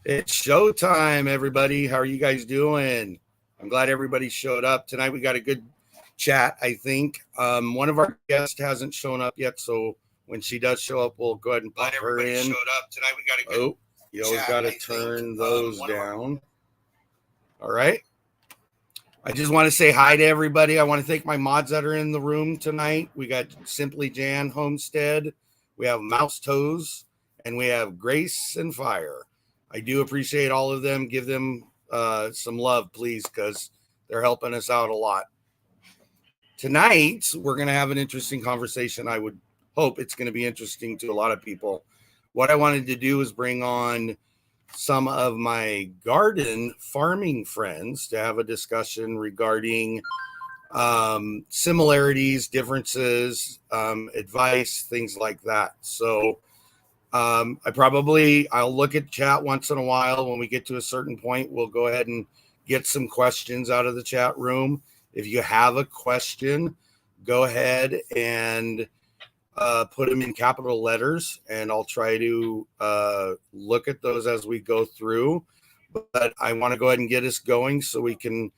It's showtime, everybody. How are you guys doing? I'm glad everybody showed up. Tonight we got a good chat, I think. One of our guests hasn't shown up yet, so when she does show up, we'll go ahead and pop her in. Showed up. Tonight we got a good you always got to turn those down. All right. I just want to say hi to everybody. I want to thank my mods that are in the room tonight. We got Simply Jan Homestead, we have Mouse Toes, and we have Grace and Fire. I do appreciate all of them. Give them some love, please, because they're helping us out a lot. Tonight, we're going to have an interesting conversation. I would hope it's going to be interesting to a lot of people. What I wanted to do is bring on some of my garden farming friends to have a discussion regarding similarities, differences, advice, things like that. So I'll look at chat once in a while. When we get to a certain point, we'll go ahead and get some questions out of the chat room. If you have a question, go ahead and put them in capital letters, and I'll try to look at those as we go through. But I want to go ahead and get us going so we can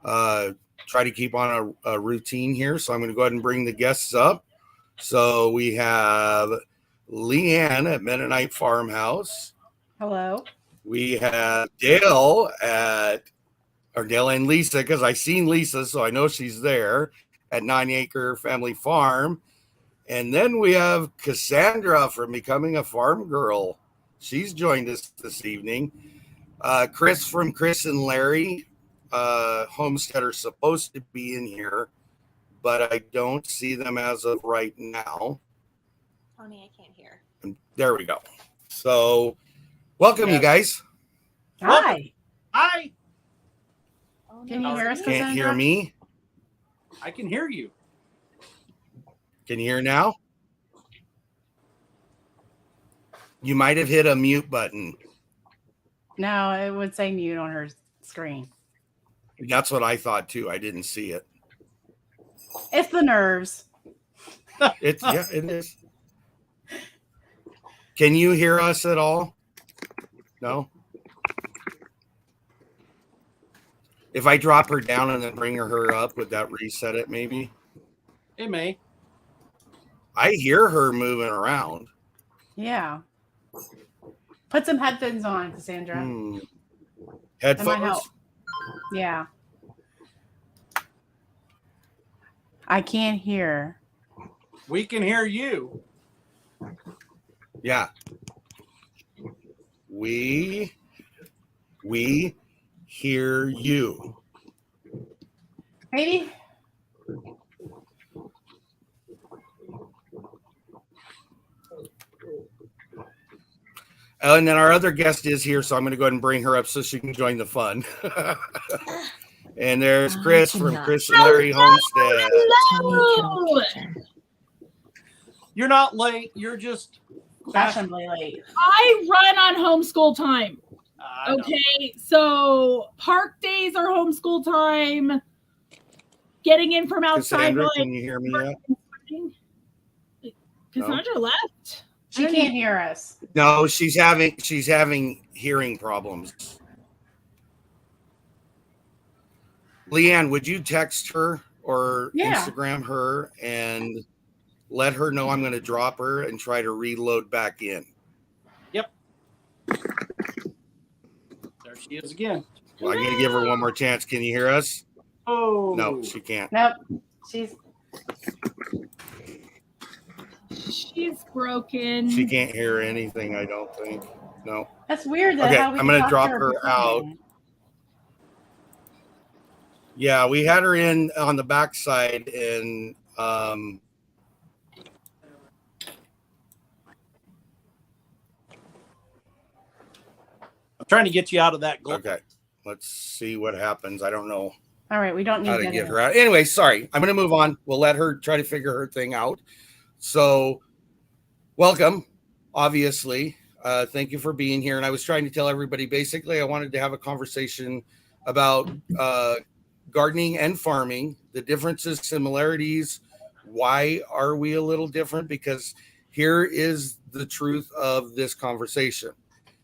try to keep on a routine here. So I'm going to go ahead and bring the guests up. So we have Leanne at Mennonite Farmhouse. Hello. We have Dale and Lisa, because I seen Lisa, so I know she's there at 9 Acre Family Farm. And then we have Cassandra from Becoming a Farm Girl. She's joined us this evening. Chris from Chris and Larry Homestead are supposed to be in here, but I don't see them as of right now. Tony, I can't hear. And there we go. So, welcome, you guys. Hi. Hi. Oh, Can you hear us, Can't Cassandra? hear me? I can hear you. Can you hear now? You might have hit a mute button. No, it would say mute on her screen. That's what I thought too. I didn't see it. It's the nerves. It is. Can you hear us at all? No? If I drop her down and then bring her up, would that reset it maybe? It may. I hear her moving around. Yeah. Put some headphones on, Cassandra. That might Headphones? help. Yeah. I can't hear. We can hear you. Yeah. We hear you. Maybe. And then our other guest is here, so I'm going to go ahead and bring her up so she can join the fun. And there's Chris from Chris and Larry Homestead. Hello. You're not late. You're just Fashionably late. I run on homeschool time. I know. Okay, so park days are homeschool time. Getting in from outside. Cassandra, can you hear me yet? Cassandra left. She can't hear us. No, she's having hearing problems. Leanne, would you text her or Instagram her and let her know I'm going to drop her and try to reload back in? Yep. There she is again. Well, I'm going to give her one more chance. Can you hear us? Oh. No, she can't. Nope. She's broken. She can't hear anything, I don't think. No. That's weird. Okay, I'm going to drop her out. Yeah, we had her in on the backside, and I'm trying to get you out of that. Okay, let's see what happens. I don't know. All right, we don't need how to get her out. Anyway, sorry. I'm going to move on. We'll let her try to figure her thing out. So, welcome, obviously. Thank you for being here. And I was trying to tell everybody, basically, I wanted to have a conversation about gardening and farming, the differences, similarities. Why are we a little different? Because here is the truth of this conversation.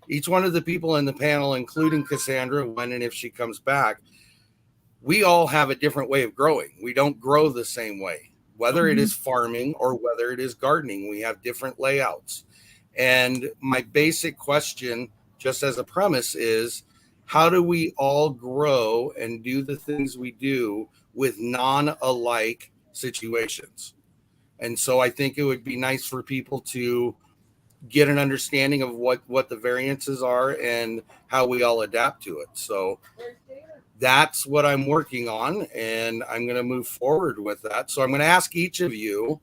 each one of the people in the panel, including Cassandra, when and if she comes back, we all have a different way of growing. We don't grow the same way, whether it is farming or whether it is gardening. We have different layouts. And my basic question, just as a premise, is how do we all grow and do the things we do with non-alike situations? And so I think it would be nice for people to get an understanding of what the variances are and how we all adapt to it. So that's what I'm working on, and I'm going to move forward with that. So I'm going to ask each of you,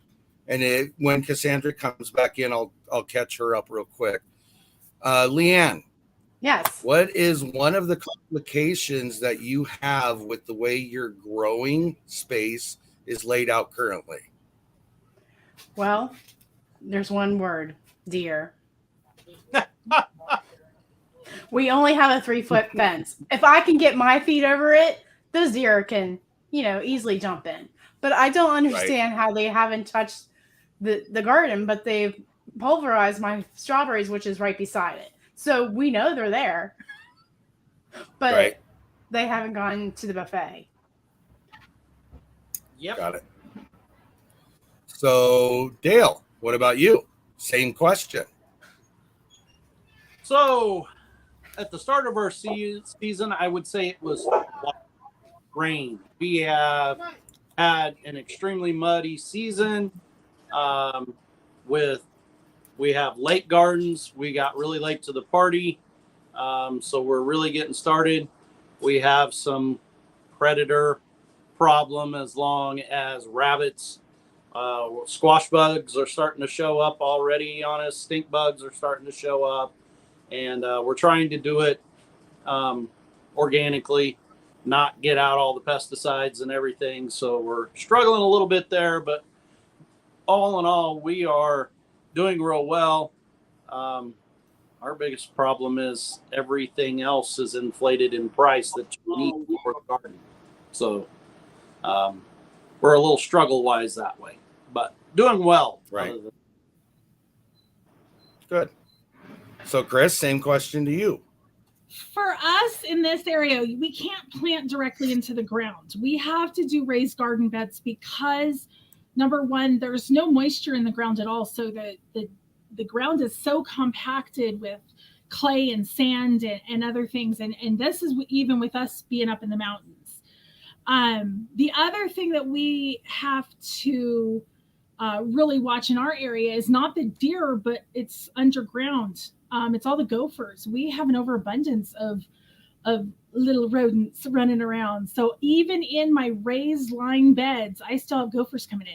and when Cassandra comes back in, I'll catch her up real quick. Leanne. Yes. What is one of the complications that you have with the way your growing space is laid out currently? Well, there's one word, deer. We only have a 3-foot fence. If I can get my feet over it, those deer can, easily jump in. But I don't understand how they haven't touched the garden, but they've pulverized my strawberries, which is right beside it. So we know they're there, but they haven't gone to the buffet. Yep. Got it. So, Dale, what about you? Same question. So, at the start of our season, I would say it was rain. We have had an extremely muddy season. We have late gardens. We got really late to the party, so we're really getting started. We have some predator problem as long as rabbits. Squash bugs are starting to show up already on us. Stink bugs are starting to show up. And we're trying to do it organically, not get out all the pesticides and everything. So we're struggling a little bit there, but all in all, we are doing real well. Our biggest problem is everything else is inflated in price that you need for the garden. So we're a little struggle-wise that way, but doing well. Right. Good. So, Chris, same question to you. For us in this area, we can't plant directly into the ground. We have to do raised garden beds because, number one, there's no moisture in the ground at all. So the ground is so compacted with clay and sand and other things. And this is even with us being up in the mountains. The other thing that we have to really watch in our area is not the deer, but it's underground. It's all the gophers. We have an overabundance of little rodents running around. So even in my raised line beds, I still have gophers coming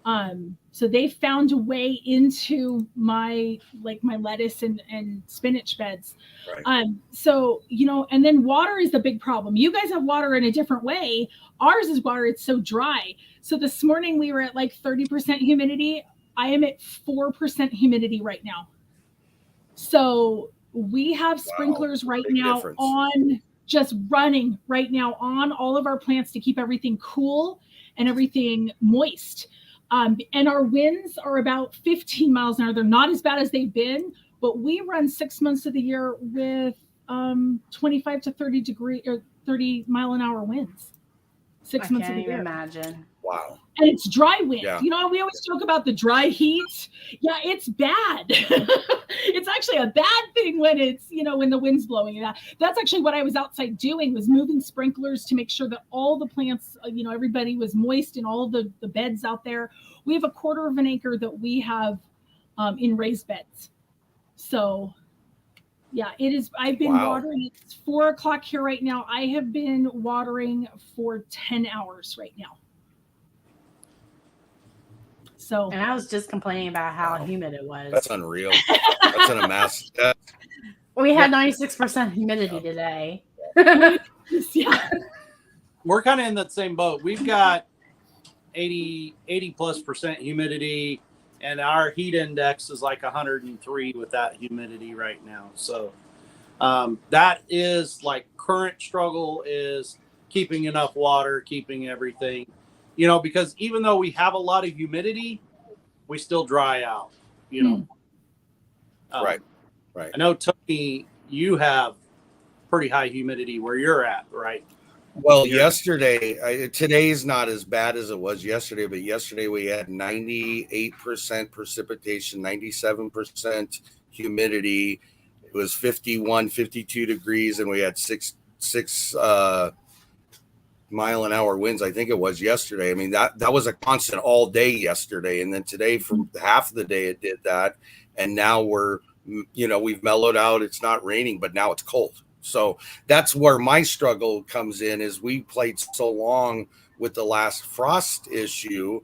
in. So they found a way into my lettuce and spinach beds. Right. So, and then water is the big problem. You guys have water in a different way. Ours is water. It's so dry. So this morning we were at 30% humidity. I am at 4% humidity right now. So we have sprinklers right now on, just running right now on all of our plants to keep everything cool and everything moist. And our winds are about 15 miles an hour. They're not as bad as they've been, but we run 6 months of the year with 25 to 30 mile an hour winds. 6 months of the year. I can't even imagine. Wow. And it's dry wind. Yeah. We always joke about the dry heat. Yeah, it's bad. It's actually a bad thing when it's, when the wind's blowing. That's actually what I was outside doing, was moving sprinklers to make sure that all the plants, everybody was moist in all the beds out there. We have a 1/4 of an acre that we have in raised beds. So yeah, it is. I've been watering. It's 4:00 here right now. I have been watering for 10 hours right now. So, and I was just complaining about how humid it was. That's unreal. That's an amass. We had 96% humidity today. Yeah. We're kind of in that same boat. We've got 80+% humidity, and our heat index is 103 with that humidity right now. So that is current struggle is keeping enough water, keeping everything, because even though we have a lot of humidity, we still dry out, Right. Right. I know, Tony, you have pretty high humidity where you're at, right? Well, yesterday, today's not as bad as it was yesterday, but yesterday we had 98% precipitation, 97% humidity. It was 51, 52 degrees, and we had six mile an hour winds. I think it was yesterday. I mean, that was a constant all day yesterday. And then today, for half of the day, it did that. And now we've mellowed out. It's not raining, but now it's cold. So that's where my struggle comes in, is we played so long with the last frost issue.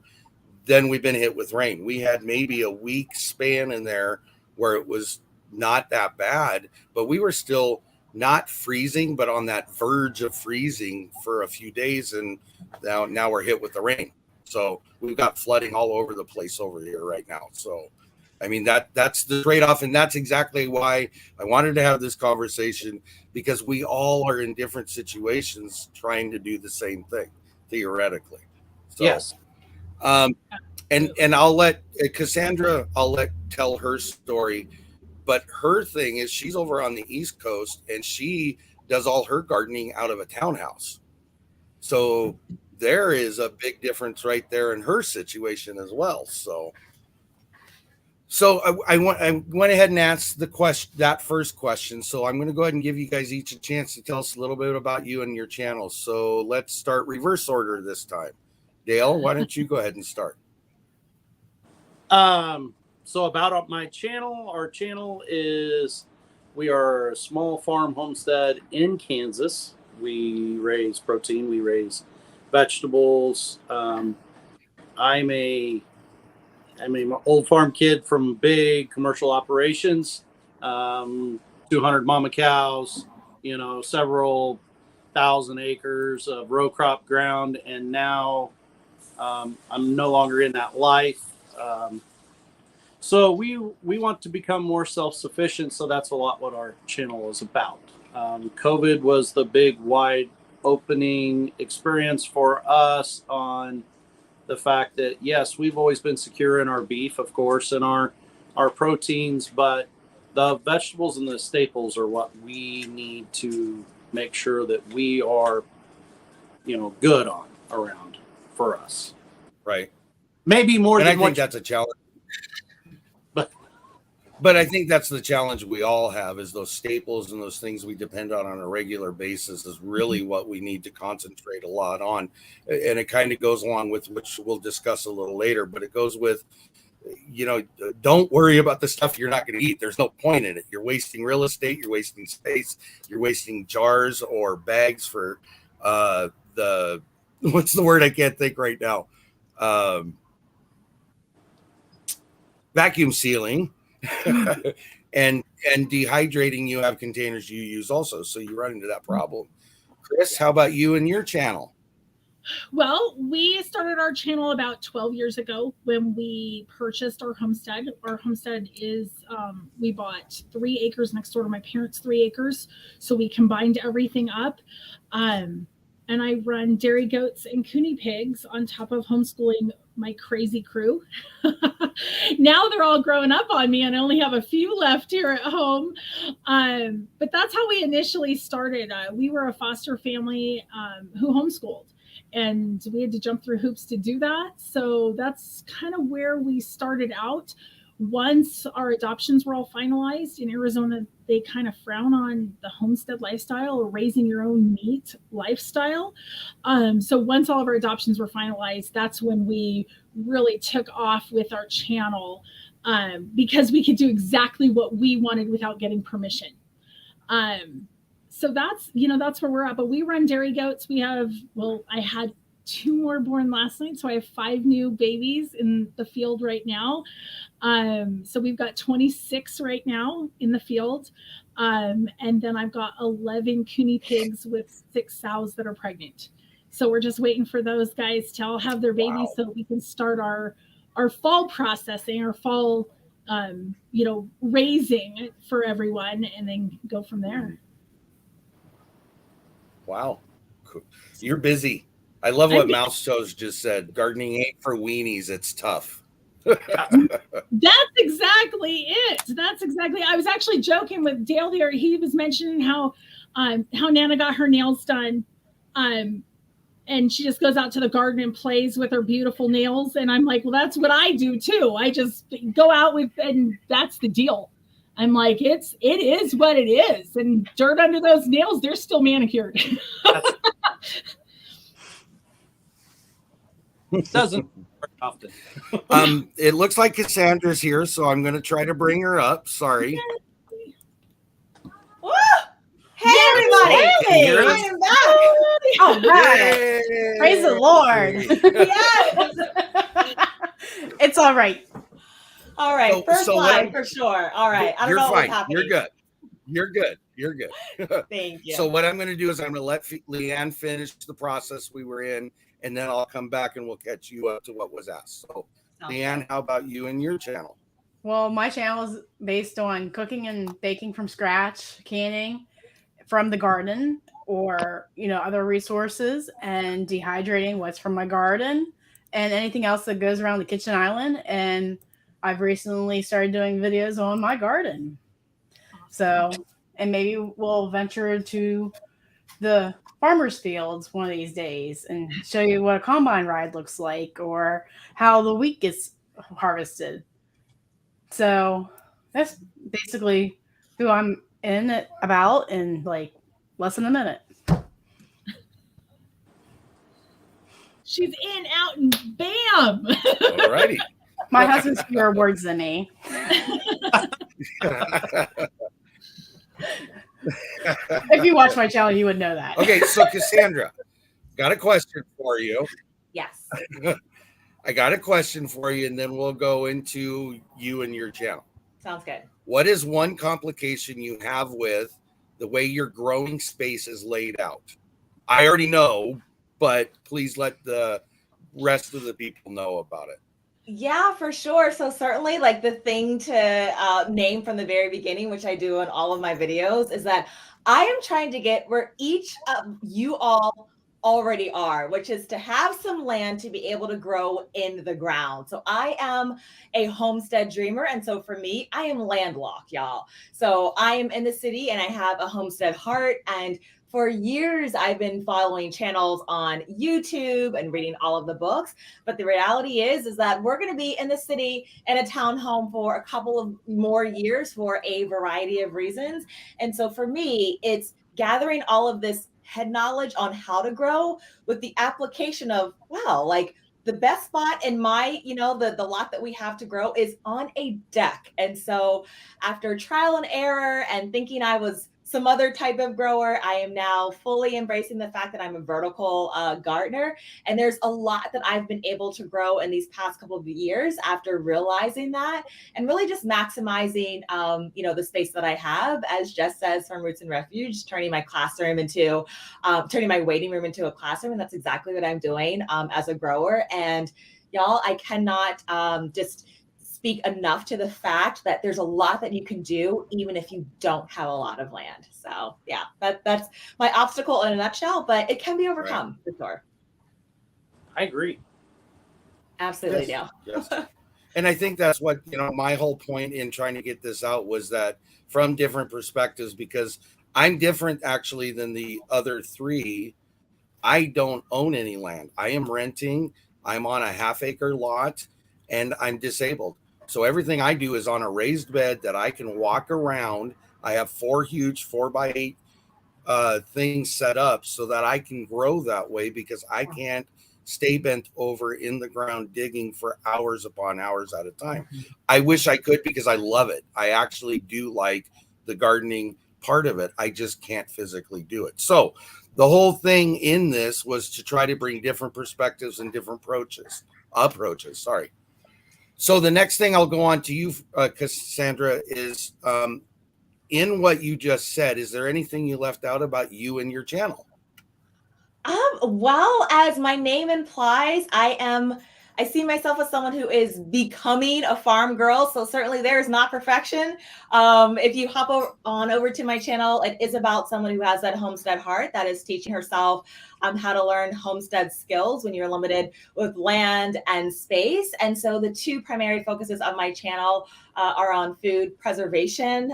Then we've been hit with rain. We had maybe a week span in there where it was not that bad, but we were still not freezing, but on that verge of freezing for a few days. And now we're hit with the rain. So we've got flooding all over the place over here right now. So, I mean, that's the trade-off. And that's exactly why I wanted to have this conversation, because we all are in different situations trying to do the same thing, theoretically. So, Yes. And I'll let Cassandra, tell her story. But her thing is, she's over on the East Coast and she does all her gardening out of a townhouse. So there is a big difference right there in her situation as well. So I went ahead and asked that first question. So I'm going to go ahead and give you guys each a chance to tell us a little bit about you and your channel. So let's start reverse order this time. Dale, why don't you go ahead and start? So about my channel, our channel is, we are a small farm homestead in Kansas. We raise protein, we raise vegetables. I'm an old farm kid from big commercial operations, 200 mama cows, several thousand acres of row crop ground. And now I'm no longer in that life. So we want to become more self-sufficient. So that's a lot what our channel is about. COVID was the big wide opening experience for us on the fact that, yes, we've always been secure in our beef, of course, and our proteins, but the vegetables and the staples are what we need to make sure that we are, good on around for us. Right. Maybe more than I think that's a challenge. But I think that's the challenge we all have, is those staples and those things we depend on a regular basis is really what we need to concentrate a lot on. And it kind of goes along with, which we'll discuss a little later, but it goes with, don't worry about the stuff you're not going to eat. There's no point in it. You're wasting real estate. You're wasting space. You're wasting jars or bags for what's the word I can't think right now? Vacuum sealing. and dehydrating. You have containers you use also, so you run into that problem. Chris, how about you and your channel? Well, we started our channel about 12 years ago when we purchased our homestead. Our homestead is, we bought 3 acres next door to my parents' 3 acres. So we combined everything up. And I run dairy goats and cooney pigs on top of homeschooling my crazy crew. Now they're all growing up on me and I only have a few left here at home. But that's how we initially started. We were a foster family who homeschooled, and we had to jump through hoops to do that. So that's kind of where we started out. Once our adoptions were all finalized in Arizona, they kind of frown on the homestead lifestyle or raising your own meat lifestyle. So once all of our adoptions were finalized, that's when we really took off with our channel, because we could do exactly what we wanted without getting permission. So that's where we're at. But we run dairy goats. I had 2 more born last night, so I have 5 new babies in the field right now. So we've got 26 right now in the field. And then I've got 11 cooney pigs with 6 sows that are pregnant. So we're just waiting for those guys to all have their babies. Wow. So we can start our fall processing, our fall, raising for everyone, and then go from there. Wow. Cool. You're busy. I love what Mouse Toes just said. Gardening ain't for weenies. It's tough. That's exactly it. I was actually joking with Dale there. He was mentioning how Nana got her nails done. And she just goes out to the garden and plays with her beautiful nails. And I'm like, well, that's what I do too. I just go out with, and that's the deal. I'm like, it is what it is. And dirt under those nails, they're still manicured. Doesn't work often. It looks like Cassandra's here, so I'm going to try to bring her up. Sorry. Woo! Hey, everybody! Hey, I am back. All right. Yay! Praise the Lord. Yes. It's all right. All right, So- first so line what- for sure. All right, I don't You're know what's fine. happening. You're good. You're good. You're good. Thank you. So what I'm going to do is I'm going to let Leanne finish the process we were in, and then I'll come back and we'll catch you up to what was asked. So Sounds Leanne, how about you and your channel? Well, my channel is based on cooking and baking from scratch, canning from the garden, or other resources, and dehydrating what's from my garden and anything else that goes around the kitchen island. And I've recently started doing videos on my garden. So, and maybe we'll venture to the farmer's fields one of these days and show you what a combine ride looks like, or how the wheat gets harvested. So that's basically who I'm about in like less than a minute. She's in, out, and bam. All righty. My husband's fewer words than me. If you watch my channel, you would know that. Okay, so Cassandra, got a question for you. Yes. I got a question for you, and then we'll go into you and your channel. Sounds good. What is one complication you have with the way your growing space is laid out? I already know, but please let the rest of the people know about it. Yeah, for sure. So certainly like the thing to name from the very beginning, which I do in all of my videos, is that I am trying to get where each of you all already are, which is to have some land to be able to grow in the ground. So I am a homestead dreamer. And so for me, I am landlocked, y'all. So I am in the city and I have a homestead heart. And for years, I've been following channels on YouTube and reading all of the books. But the reality is that we're going to be in the city in a townhome for a couple of more years for a variety of reasons. And so for me, it's gathering all of this head knowledge on how to grow with the application of, wow, like the best spot in my, the lot that we have to grow is on a deck. And so after trial and error and thinking I was some other type of grower, I am now fully embracing the fact that I'm a vertical gardener. And there's a lot that I've been able to grow in these past couple of years after realizing that, and really just maximizing, the space that I have, as Jess says, from Roots and Refuge, turning my waiting room into a classroom. And that's exactly what I'm doing as a grower. And y'all, I cannot just speak enough to the fact that there's a lot that you can do even if you don't have a lot of land. So yeah, that's my obstacle in a nutshell, but it can be overcome for sure. I agree. Absolutely, Yes, Dale. yes. And I think that's what, my whole point in trying to get this out was that from different perspectives, because I'm different actually than the other three. I don't own any land. I am renting. I'm on a 1/2 acre lot and I'm disabled. So everything I do is on a raised bed that I can walk around. I have 4 huge 4x8 things set up so that I can grow that way, because I can't stay bent over in the ground digging for hours upon hours at a time. I wish I could, because I love it. I actually do like the gardening part of it. I just can't physically do it. So the whole thing in this was to try to bring different perspectives and different approaches. Sorry. So the next thing I'll go on to you, Cassandra, is in what you just said, is there anything you left out about you and your channel? Well, as my name implies, I am I see myself as someone who is becoming a farm girl. So certainly there is not perfection. If you hop on over to my channel, it is about someone who has that homestead heart that is teaching herself how to learn homestead skills when you're limited with land and space. And so the two primary focuses of my channel are on food preservation.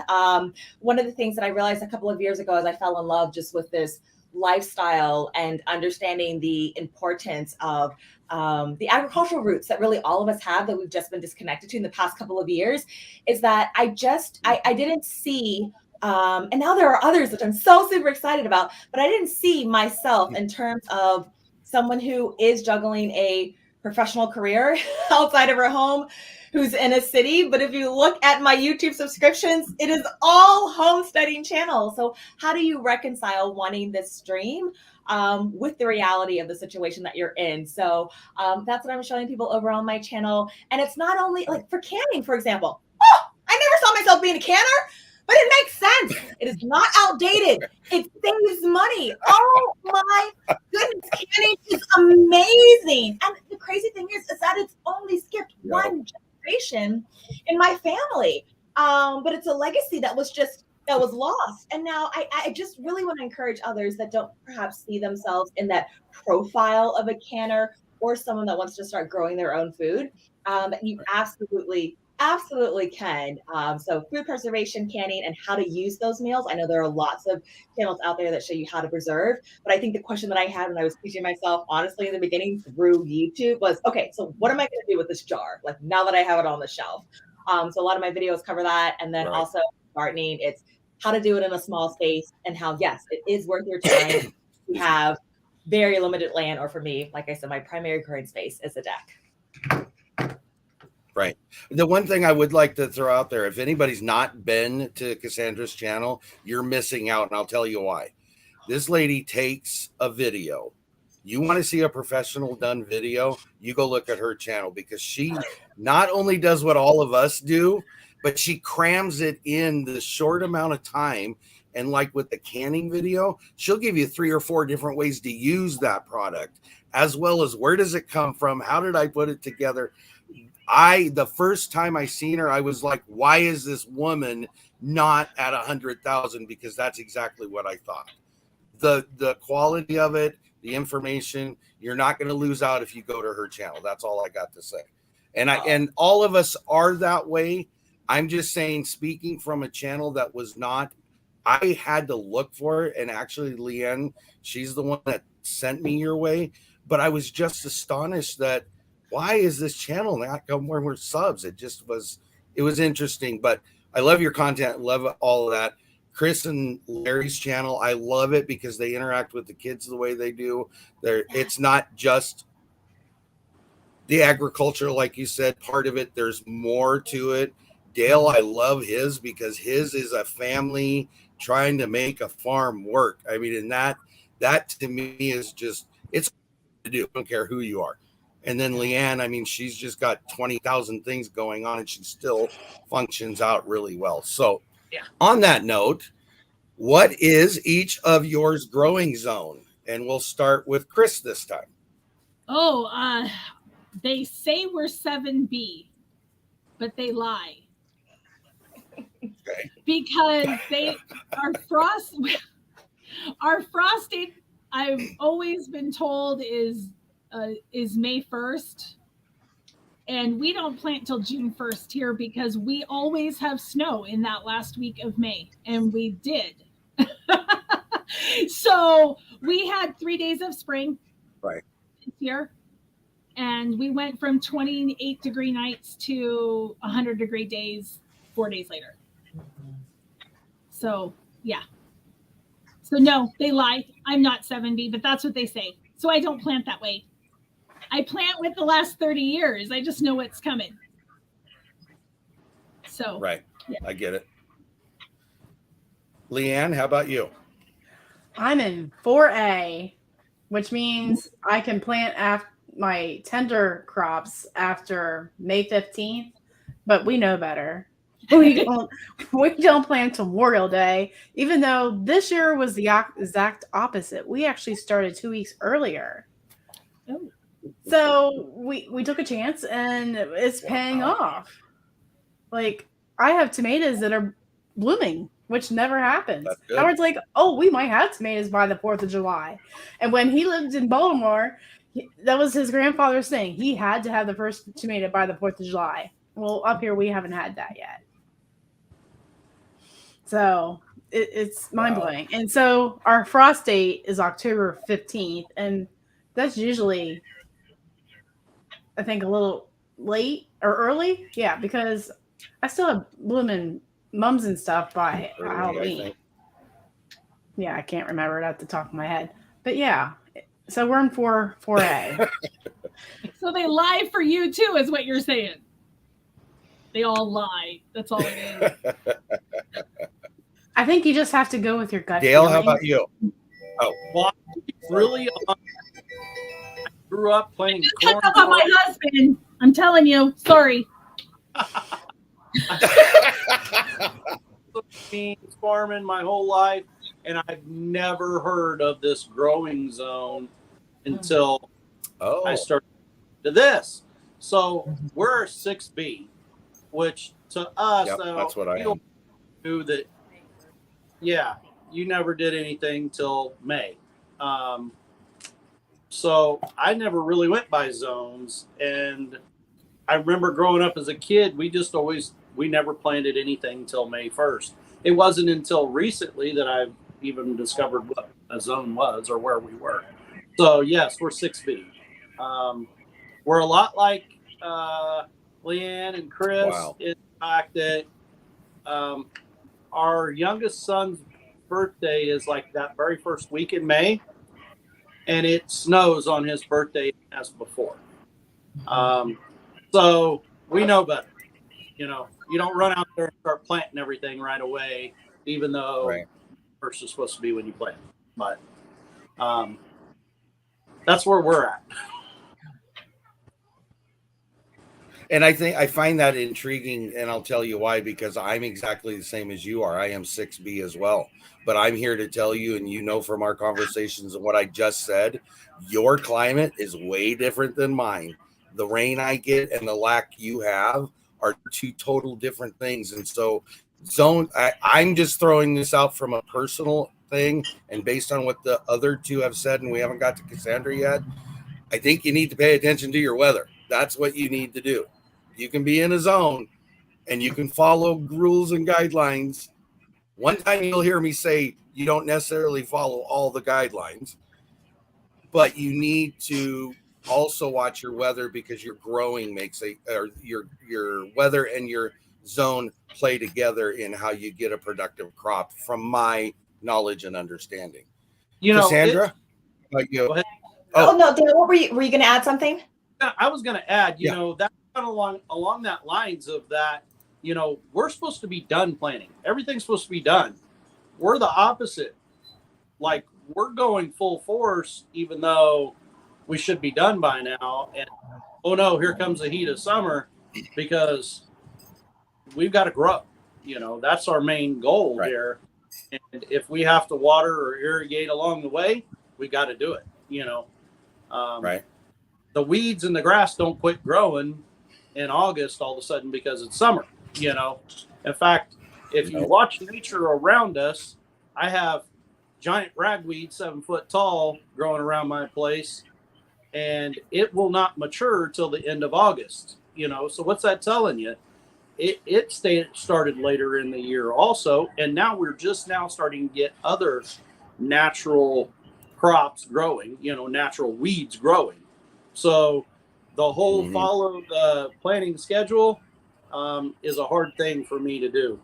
One of the things that I realized a couple of years ago as I fell in love just with this lifestyle and understanding the importance of the agricultural roots that really all of us have that we've just been disconnected to in the past couple of years is that I didn't see, and now there are others which I'm so super excited about, but I didn't see myself in terms of someone who is juggling a professional career outside of her home, who's in a city. But if you look at my YouTube subscriptions, it is all homesteading channels. So how do you reconcile wanting this stream with the reality of the situation that you're in? So that's what I'm showing people over on my channel. And it's not only like for canning, for example. Oh, I never saw myself being a canner, but it makes sense. It is not outdated. It saves money. Oh my goodness, canning is amazing. And the crazy thing is that it's only skipped one generation in my family. But it's a legacy that was lost. And now I just really want to encourage others that don't perhaps see themselves in that profile of a canner or someone that wants to start growing their own food. You absolutely can. So food preservation, canning, and how to use those meals. I know there are lots of channels out there that show you how to preserve, but I think the question that I had when I was teaching myself, honestly, in the beginning through YouTube was, okay, so what am I going to do with this jar? Like now that I have it on the shelf. So a lot of my videos cover that. And then also gardening, it's how to do it in a small space and how, yes, it is worth your time. You have very limited land, or for me, like I said, my primary growing space is a deck. Right. The one thing I would like to throw out there, if anybody's not been to Cassandra's channel, you're missing out, and I'll tell you why. This lady takes a video. You want to see a professional done video, you go look at her channel, because she not only does what all of us do, but she crams it in the short amount of time. And like with the canning video, she'll give you 3 or 4 different ways to use that product, as well as where does it come from? How did I put it together? The first time I seen her, I was like, why is this woman not at 100,000? Because that's exactly what I thought. The quality of it, the information, you're not going to lose out if you go to her channel. That's all I got to say. And all of us are that way. I'm just saying, speaking from a channel that was not, I had to look for it. And actually, Leanne, she's the one that sent me your way. But I was just astonished that, why is this channel not going more subs? It was interesting. But I love your content, love all of that. Chris and Larry's channel, I love it because they interact with the kids the way they do. It's not just the agriculture, like you said, part of it. There's more to it. Dale, I love his because his is a family trying to make a farm work. I mean, and that to me is just, it's to do. I don't care who you are. And then Leanne, I mean, she's just got 20,000 things going on and she still functions out really well. So on that note, what is each of yours growing zone? And we'll start with Chris this time. Oh, they say we're 7B, but they lie. Okay. Because our frosting, I've always been told is May 1st, and we don't plant till June 1st here because we always have snow in that last week of May, and we did. So we had 3 days of spring this year, and we went from 28-degree nights to 100-degree days 4 days later. So yeah. So no, they lie. I'm not 7B, but that's what they say. So I don't plant that way. I plant with the last 30 years. I just know what's coming. So yeah. I get it. Leanne, how about you? I'm in 4A, which means I can plant my tender crops after May 15th, but we know better. We don't plan till Memorial Day, even though this year was the exact opposite. We actually started 2 weeks earlier. Oh. So we took a chance, and it's paying off. Like, I have tomatoes that are blooming, which never happens. That's good. Howard's like, oh, we might have tomatoes by the 4th of July. And when he lived in Baltimore, that was his grandfather's thing. He had to have the first tomato by the 4th of July. Well, up here, we haven't had that yet. So it's mind-blowing. And so our frost date is October 15th, and that's usually, I think, a little late or early. Yeah, because I still have blooming mums and stuff by Halloween. Yeah, I can't remember it at the top of my head. But yeah, so we're in 4A. So they lie for you too, is what you're saying. They all lie. That's all it is. I think you just have to go with your gut Dale, feeling. how about you? Oh, Well, really, I grew up playing Cut up on my husband. I'm telling you. Sorry. farming my whole life, and I've never heard of this growing zone until I started to this. So we're 6B, which to us, that's what I knew that. Yeah, you never did anything till May. So I never really went by zones. And I remember growing up as a kid, we never planted anything till May 1st. It wasn't until recently that I've even discovered what a zone was or where we were. So yes, we're 6B. We're a lot like Leanne and Chris in the fact that our youngest son's birthday is like that very first week in May, and it snows on his birthday as before. So we know better. You know, you don't run out there and start planting everything right away, even though first is supposed to be when you plant. But that's where we're at. And I find that intriguing, and I'll tell you why, because I'm exactly the same as you are. I am 6B as well. But I'm here to tell you, and you know from our conversations and what I just said, your climate is way different than mine. The rain I get and the lack you have are two total different things. And so I'm just throwing this out from a personal thing, and based on what the other two have said, and we haven't got to Cassandra yet, I think you need to pay attention to your weather. That's what you need to do. You can be in a zone and you can follow rules and guidelines. One time you'll hear me say you don't necessarily follow all the guidelines, but you need to also watch your weather, because your growing your weather and your zone play together in how you get a productive crop, from my knowledge and understanding. You know, Cassandra? Go ahead. Oh no, Dale, what were you going to add something? I was going to add, you know, that's kind of along that lines of that, you know, we're supposed to be done planting. Everything's supposed to be done. We're the opposite. Like, we're going full force, even though we should be done by now. And, oh no, here comes the heat of summer, because we've got to grow. You know, that's our main goal here. And if we have to water or irrigate along the way, we got to do it, you know. The weeds and the grass don't quit growing in August all of a sudden because it's summer, you know. In fact, if you watch nature around us, I have giant ragweed 7 foot tall growing around my place, and it will not mature till the end of August, you know. So what's that telling you? It started later in the year also, and now we're just now starting to get other natural crops growing, you know, natural weeds growing. So the whole follow the planting schedule is a hard thing for me to do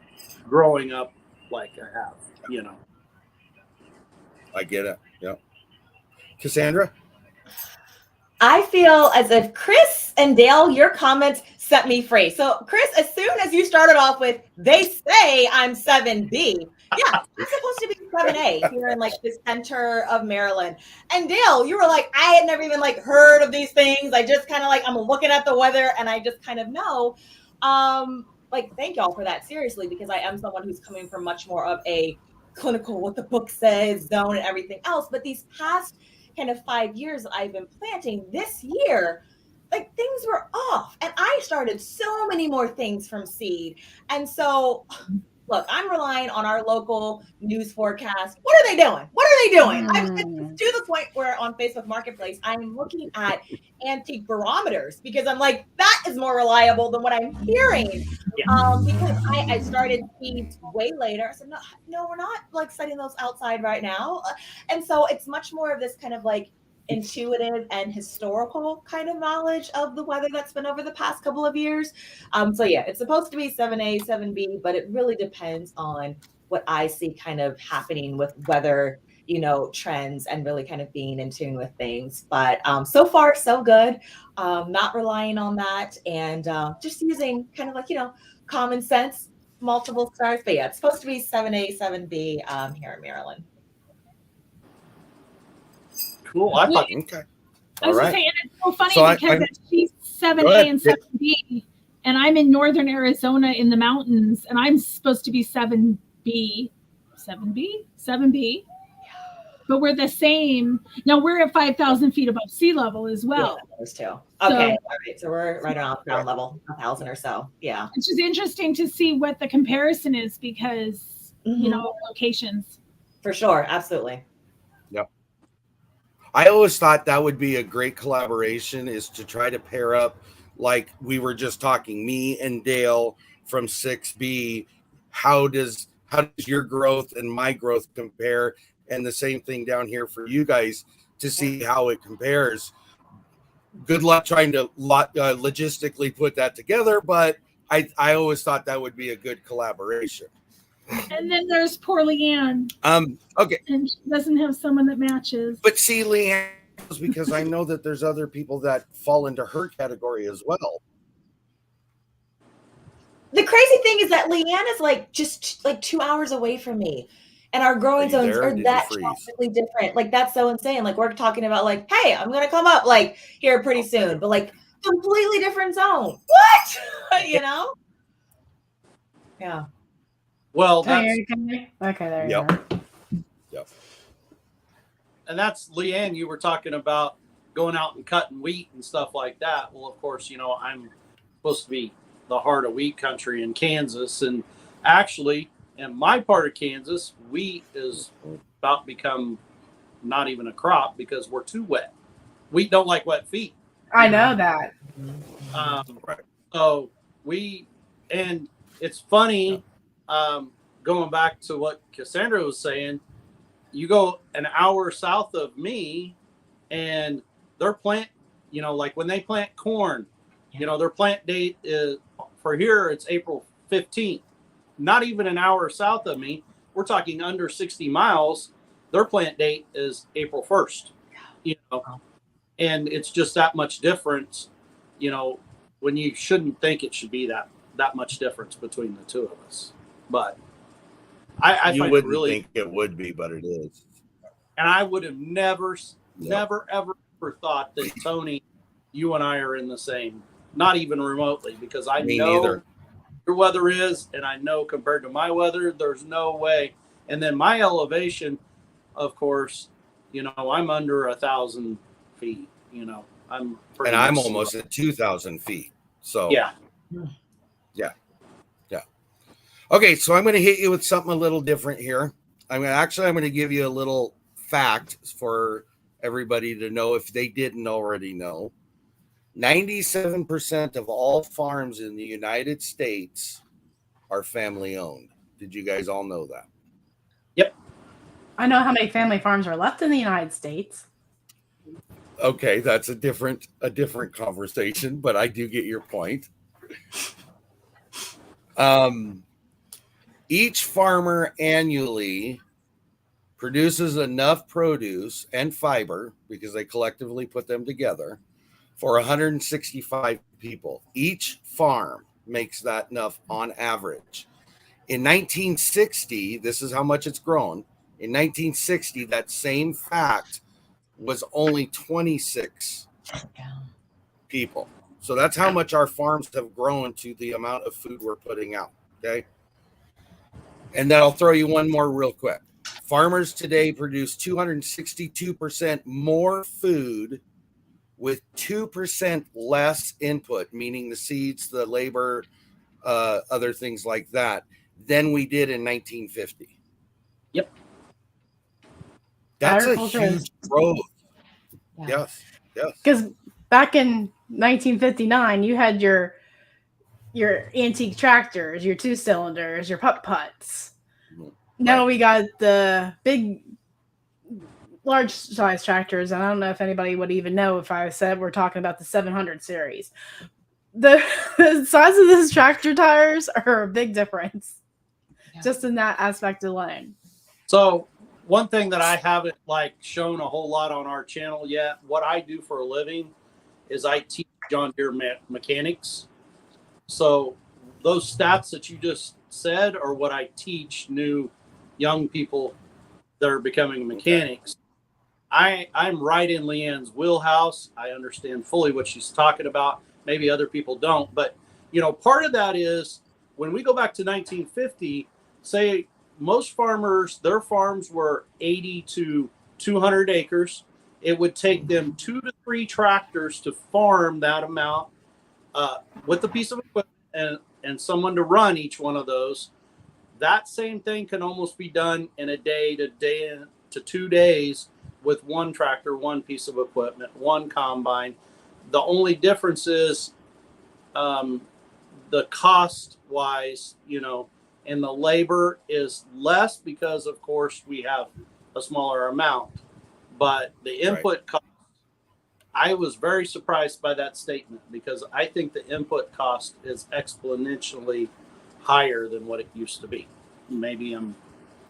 growing up like I have, you know. I get it. Yeah. Cassandra? I feel as if Chris and Dale, your comments set me free. So Chris, as soon as you started off with, they say I'm 7B. Yeah, I'm supposed to be 7A here in like the center of Maryland. And Dale, you were like, I had never even like heard of these things. I just kind of like, I'm looking at the weather and I just kind of know. Like, thank y'all for that, seriously, because I am someone who's coming from much more of a clinical, what the book says, zone and everything else. But these past kind of 5 years that I've been planting, this year, like things were off. And I started so many more things from seed. And so look, I'm relying on our local news forecast. What are they doing? What are they doing? I'm to the point where on Facebook Marketplace, I'm looking at antique barometers because I'm like, that is more reliable than what I'm hearing. Because I started seeds way later. I said, no, we're not like setting those outside right now. And so it's much more of this kind of like intuitive and historical kind of knowledge of the weather that's been over the past couple of years. So yeah, it's supposed to be 7A, 7B, but it really depends on what I see kind of happening with weather, trends and really kind of being in tune with things. But so far, so good. Not relying on that and just using kind of like, common sense, multiple stars. But yeah, it's supposed to be 7A, 7B here in Maryland. Cool. I thought. Okay. I was All saying right. it's so funny So because she's Go 7A ahead. and 7B, and I'm in northern Arizona in the mountains, and I'm supposed to be 7B, but we're the same. Now we're at 5,000 feet above sea level as well. Yeah, those two. Okay, all right. So we're right around ground level, 1,000 or so. Yeah. It's just interesting to see what the comparison is because, locations. For sure. Absolutely. Yep. I always thought that would be a great collaboration is to try to pair up like we were just talking, me and Dale from 6B. How does your growth and my growth compare? And the same thing down here for you guys to see how it compares. Good luck trying to logistically put that together, but I always thought that would be a good collaboration. And then there's poor Leanne. Okay. And she doesn't have someone that matches. But see, Leanne, because I know that there's other people that fall into her category as well. The crazy thing is that Leanne is like just like 2 hours away from me. And our growing zones are that drastically different. Like that's so insane. Like we're talking about like, hey, I'm gonna come up like here pretty soon, but like completely different zone. What? Yeah. Well, that's, okay, there you go. Yep. and that's Leanne. You were talking about going out and cutting wheat and stuff like that. Well, of course, I'm supposed to be the heart of wheat country in Kansas, and actually, in my part of Kansas, wheat is about to become not even a crop because we're too wet. Wheat don't like wet feet. I know that. So and it's funny, going back to what Cassandra was saying, you go an hour south of me and their plant, like when they plant corn, their plant date is for here, it's April 15th. Not even an hour south of me, we're talking under 60 miles. Their plant date is April 1st, and it's just that much difference, when you shouldn't think it should be that much difference between the two of us. But I you find wouldn't it really think it would be, but it is. And I would have never, ever thought that Tony, you and I are in the same, not even remotely, because I Me know neither. your weather is, and I know compared to my weather, there's no way. And then my elevation, of course, I'm under 1,000 feet. I'm pretty And I'm much almost at 2,000 feet. So yeah. Okay, so I'm going to hit you with something a little different here. I'm going to give you a little fact for everybody to know if they didn't already know. 97% of all farms in the United States are family owned. Did you guys all know that? Yep. I know how many family farms are left in the United States. Okay, that's a different conversation, but I do get your point. Each farmer annually produces enough produce and fiber, because they collectively put them together, for 165 people. Each farm makes that enough on average. In 1960, this is how much it's grown. In 1960, that same fact was only 26 people. So that's how much our farms have grown to the amount of food we're putting out. Okay. And then I'll throw you one more real quick. Farmers today produce 262% more food with 2% less input, meaning the seeds, the labor, other things like that, than we did in 1950. Yep. That's a Agriculture huge growth. Yeah. Yes. Yes. Because back in 1959, you had your antique tractors, your 2-cylinders, your putt-putts. Now Right. we got the big, large size tractors, and I don't know if anybody would even know if I said we're talking about the 700 series. The size of those tractor tires are a big difference, just in that aspect alone. So one thing that I haven't like shown a whole lot on our channel yet, what I do for a living is I teach John Deere mechanics. So those stats that you just said are what I teach new young people that are becoming mechanics. I'm right in Leanne's wheelhouse. I understand fully what she's talking about. Maybe other people don't, but part of that is when we go back to 1950, say most farmers, their farms were 80 to 200 acres. It would take them 2 to 3 tractors to farm that amount with a piece of equipment and someone to run each one of those. That same thing can almost be done in a day to 2 days with one tractor, one piece of equipment, one combine. The only difference is the cost wise, and the labor is less because, of course, we have a smaller amount. But the input cost, I was very surprised by that statement because I think the input cost is exponentially higher than what it used to be. Maybe I'm.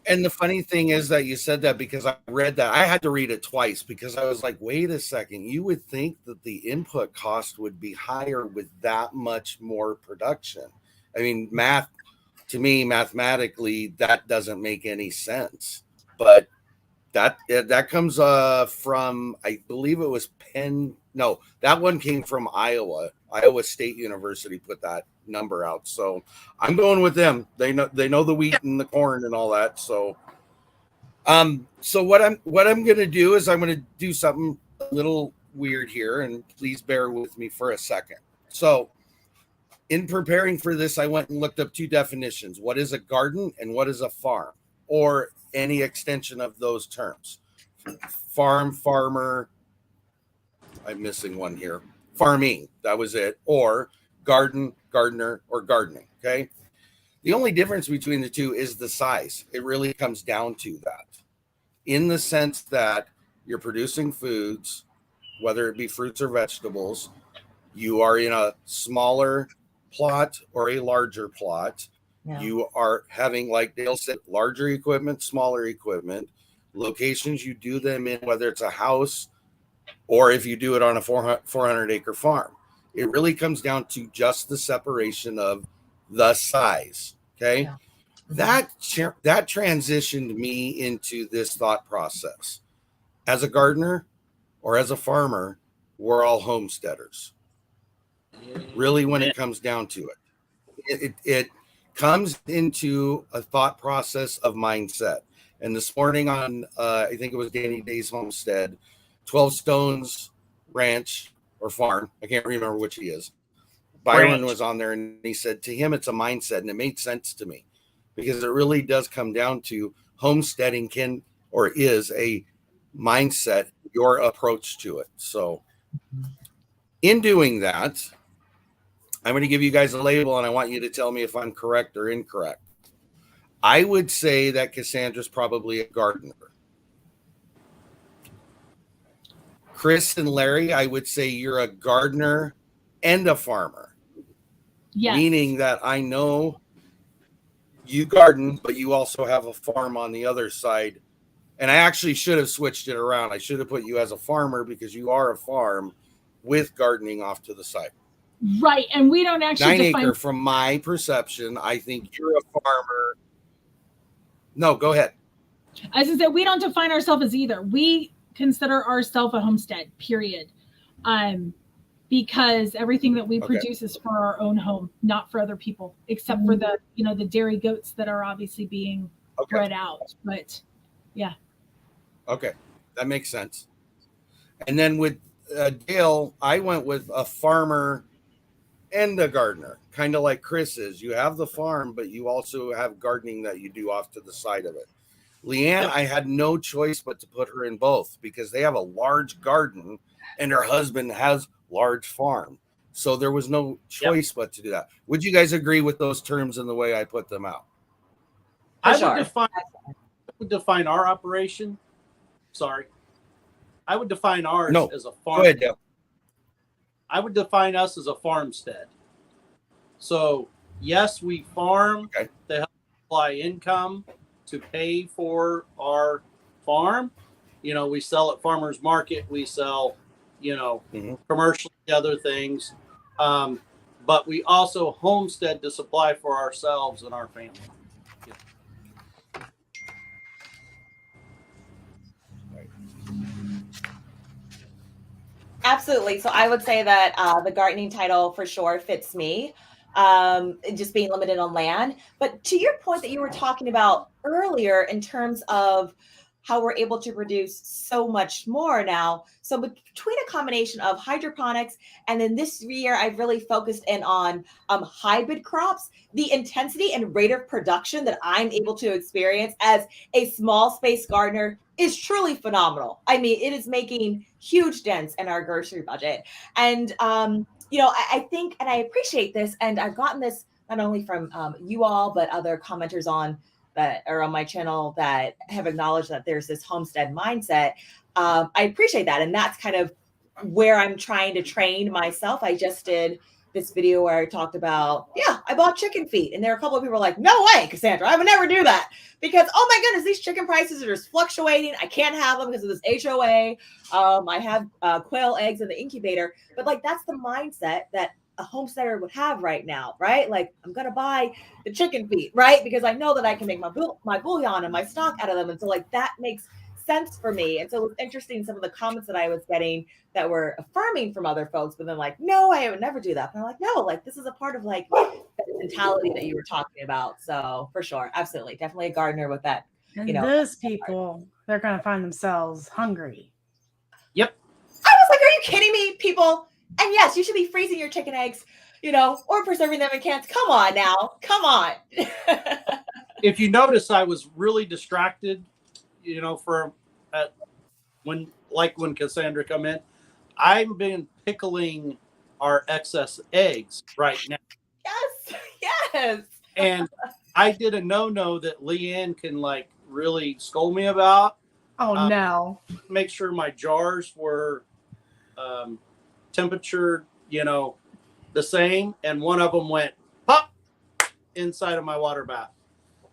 And the funny thing is that you said that because I read that. I had to read it twice because I was like, wait a second. You would think that the input cost would be higher with that much more production. I mean, mathematically, that doesn't make any sense. But that comes from, I believe it was No, that one came from Iowa. Iowa State University put that number out. So I'm going with them. They know the wheat and the corn and all that. So what I'm going to do is I'm going to do something a little weird here, and please bear with me for a second. So in preparing for this, I went and looked up 2 definitions. What is a garden and what is a farm, or any extension of those terms? Farm, farmer. I'm missing one here. Farming, that was it. Or garden, gardener, or gardening. Okay. The only difference between the two is the size. It really comes down to that, in the sense that you're producing foods, whether it be fruits or vegetables. You are in a smaller plot or a larger plot. Yeah. You are having, like Dale said, larger equipment, smaller equipment, locations you do them in, whether it's a house or if you do it on a 400 acre farm. It really comes down to just the separation of the size. Okay. Yeah. That transitioned me into this thought process. As a gardener or as a farmer, we're all homesteaders. Really, when it comes down to it, it comes into a thought process of mindset. And this morning on, I think it was Danny Day's homestead, 12 Stones Ranch or farm, I can't remember which he is. Byron was on there, and he said to him, it's a mindset. And it made sense to me because it really does come down to homesteading is a mindset, your approach to it. So in doing that, I'm going to give you guys a label, and I want you to tell me if I'm correct or incorrect. I would say that Cassandra's probably a gardener. Chris and Larry, I would say you're a gardener and a farmer. Yes. Meaning that I know you garden, but you also have a farm on the other side. And I actually should have switched it around. I should have put you as a farmer because you are a farm with gardening off to the side. Right. And we don't actually 9 acre, from my perception, I think you're a farmer. No, go ahead. As I said, we don't define ourselves as either. We consider ourselves a homestead, period. Because everything that we produce is for our own home, not for other people, except for the dairy goats that are obviously being bred out. But Yeah. Okay, that makes sense. And then with Dale, I went with a farmer and a gardener, kind of like Chris is. You have the farm, but you also have gardening that you do off to the side of it. Leanne, I had no choice but to put her in both because they have a large garden and her husband has large farm. So there was no choice but to do that. Would you guys agree with those terms and the way I put them out? For I sure. would define our operation. Sorry. I would define ours as a farm. Go ahead, Dale. I would define us as a farmstead. So yes, we farm to help supply income to pay for our farm. You know, we sell at farmers market. We sell, you know, commercially other things. But we also homestead to supply for ourselves and our family. Absolutely. So I would say that the gardening title for sure fits me, just being limited on land. But to your point that you were talking about earlier in terms of how we're able to produce so much more now. So between a combination of hydroponics and then this year, I've really focused in on hybrid crops, the intensity and rate of production that I'm able to experience as a small space gardener is truly phenomenal. I mean, it is making huge dents in our grocery budget. And, you know, I think, and I appreciate this, and I've gotten this not only from you all, but other commenters on that are on my channel that have acknowledged that there's this homestead mindset. I appreciate that. And that's kind of where I'm trying to train myself. I just did this video where I talked about, yeah, I bought chicken feet. And there are a couple of people like, no way, Cassandra, I would never do that. Because, oh my goodness, these chicken prices are just fluctuating. I can't have them because of this HOA. I have quail eggs in the incubator. But like, that's the mindset that a homesteader would have right now, right? Like, I'm going to buy the chicken feet, right? Because I know that I can make my bouillon and my stock out of them. And so like, that makes sense for me. And so it was interesting, some of the comments that I was getting that were affirming from other folks, but then like, no, I would never do that. And I'm like, no, like this is a part of like that mentality that you were talking about. So for sure, absolutely, definitely a gardener with that. And you know, those people, they're going to find themselves hungry. Yep. I was like, are you kidding me, people? And yes, you should be freezing your chicken eggs, you know, or preserving them in cans. Come on now, come on. If you notice, I was really distracted, you know, when Cassandra come in, I've been pickling our excess eggs right now. Yes. And I did a no that Leanne can like really scold me about. Oh no. Make sure my jars were temperature, you know, the same. And one of them went pop inside of my water bath.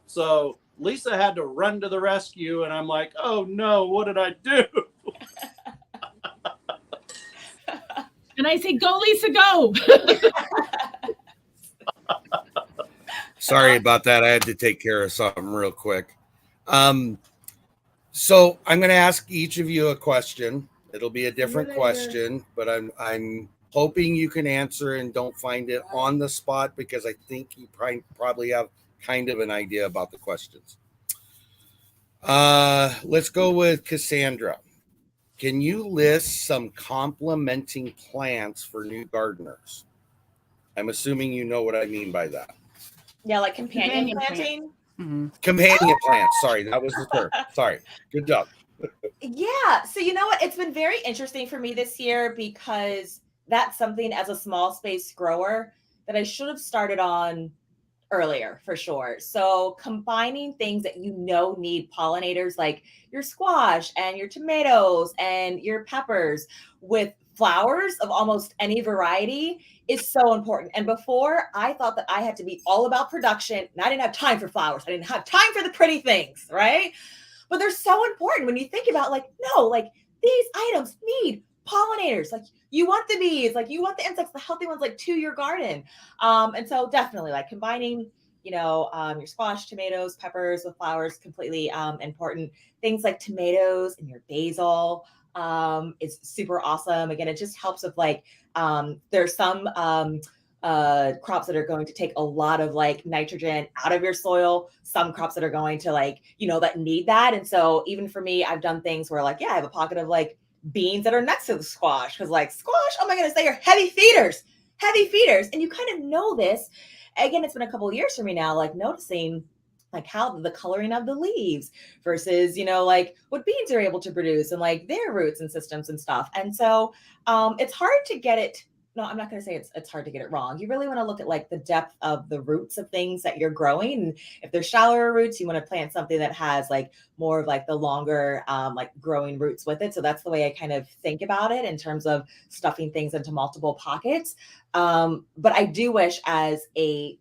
So Lisa had to run to the rescue. And I'm like, oh no, what did I do? And I say, go, Lisa, go. Sorry about that. I had to take care of something real quick. So I'm going to ask each of you a question. It'll be a different question, but I'm hoping you can answer and don't find it on the spot because I think you probably have kind of an idea about the questions. Let's go with Cassandra. Can you list some complementing plants for new gardeners? I'm assuming you know what I mean by that. Yeah, like companion planting. Companion plants. Sorry, that was the term. Sorry. Good job. Yeah. So you know what? It's been very interesting for me this year because that's something as a small space grower that I should have started on earlier for sure. So combining things that you know need pollinators like your squash and your tomatoes and your peppers with flowers of almost any variety is so important. And before I thought that I had to be all about production and I didn't have time for flowers. I didn't have time for the pretty things, right? But they're so important when you think about like, no, like these items need pollinators. Like you want the bees, like you want the insects, the healthy ones, like to your garden. And so definitely like combining, you know, your squash, tomatoes, peppers with flowers, completely important. Things like tomatoes and your basil is super awesome. Again, it just helps with like, there's some crops that are going to take a lot of like nitrogen out of your soil, some crops that are going to like, that need that. And so even for me, I've done things where like, yeah, I have a pocket of like beans that are next to the squash, because like squash, oh my goodness, they are heavy feeders. And you kind of know this. Again, it's been a couple of years for me now, like noticing like how the coloring of the leaves versus, like what beans are able to produce and like their roots and systems and stuff. And so it's hard to get it. No, I'm not going to say it's hard to get it wrong. You really want to look at like the depth of the roots of things that you're growing. And if they're shallower roots, you want to plant something that has like more of like the longer like growing roots with it. So that's the way I kind of think about it in terms of stuffing things into multiple pockets. But I do wish as a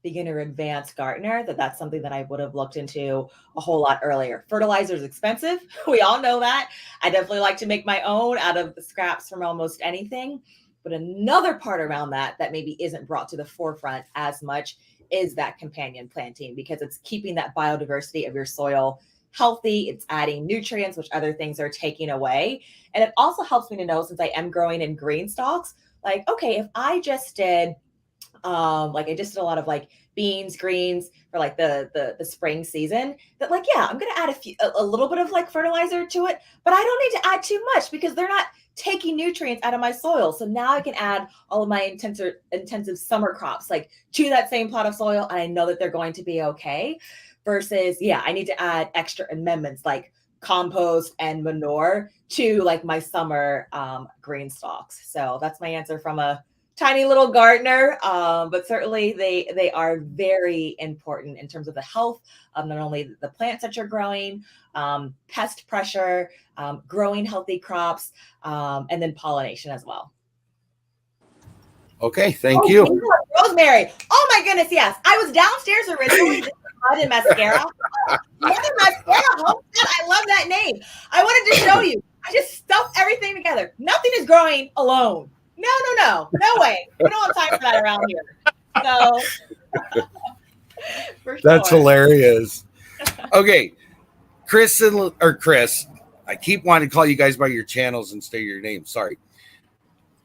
beginner advanced gardener that's something that I would have looked into a whole lot earlier. Fertilizer is expensive. We all know that. I definitely like to make my own out of the scraps from almost anything. But another part around that maybe isn't brought to the forefront as much is that companion planting, because it's keeping that biodiversity of your soil healthy. It's adding nutrients, which other things are taking away. And it also helps me to know, since I am growing in green stalks, like, okay, if I just did like I just did a lot of like beans, greens for like the spring season, that like, yeah, I'm going to add a little bit of like fertilizer to it, but I don't need to add too much because they're not taking nutrients out of my soil. So now I can add all of my intensive summer crops like to that same plot of soil. And I know that they're going to be okay versus, yeah, I need to add extra amendments like compost and manure to like my summer green stalks. So that's my answer from a tiny little gardener, but certainly they are very important in terms of the health of not only the plants that you're growing, pest pressure, growing healthy crops, and then pollination as well. Okay, thank you. Rosemary. Oh my goodness, yes. I was downstairs originally just mud and mascara. Mother Mascara Homestead, I love that name. I wanted to show you. I just stuffed everything together. Nothing is growing alone. No way. We don't have time for that around here. So for That's sure. hilarious. Okay, Chris, I keep wanting to call you guys by your channels instead of your name. Sorry.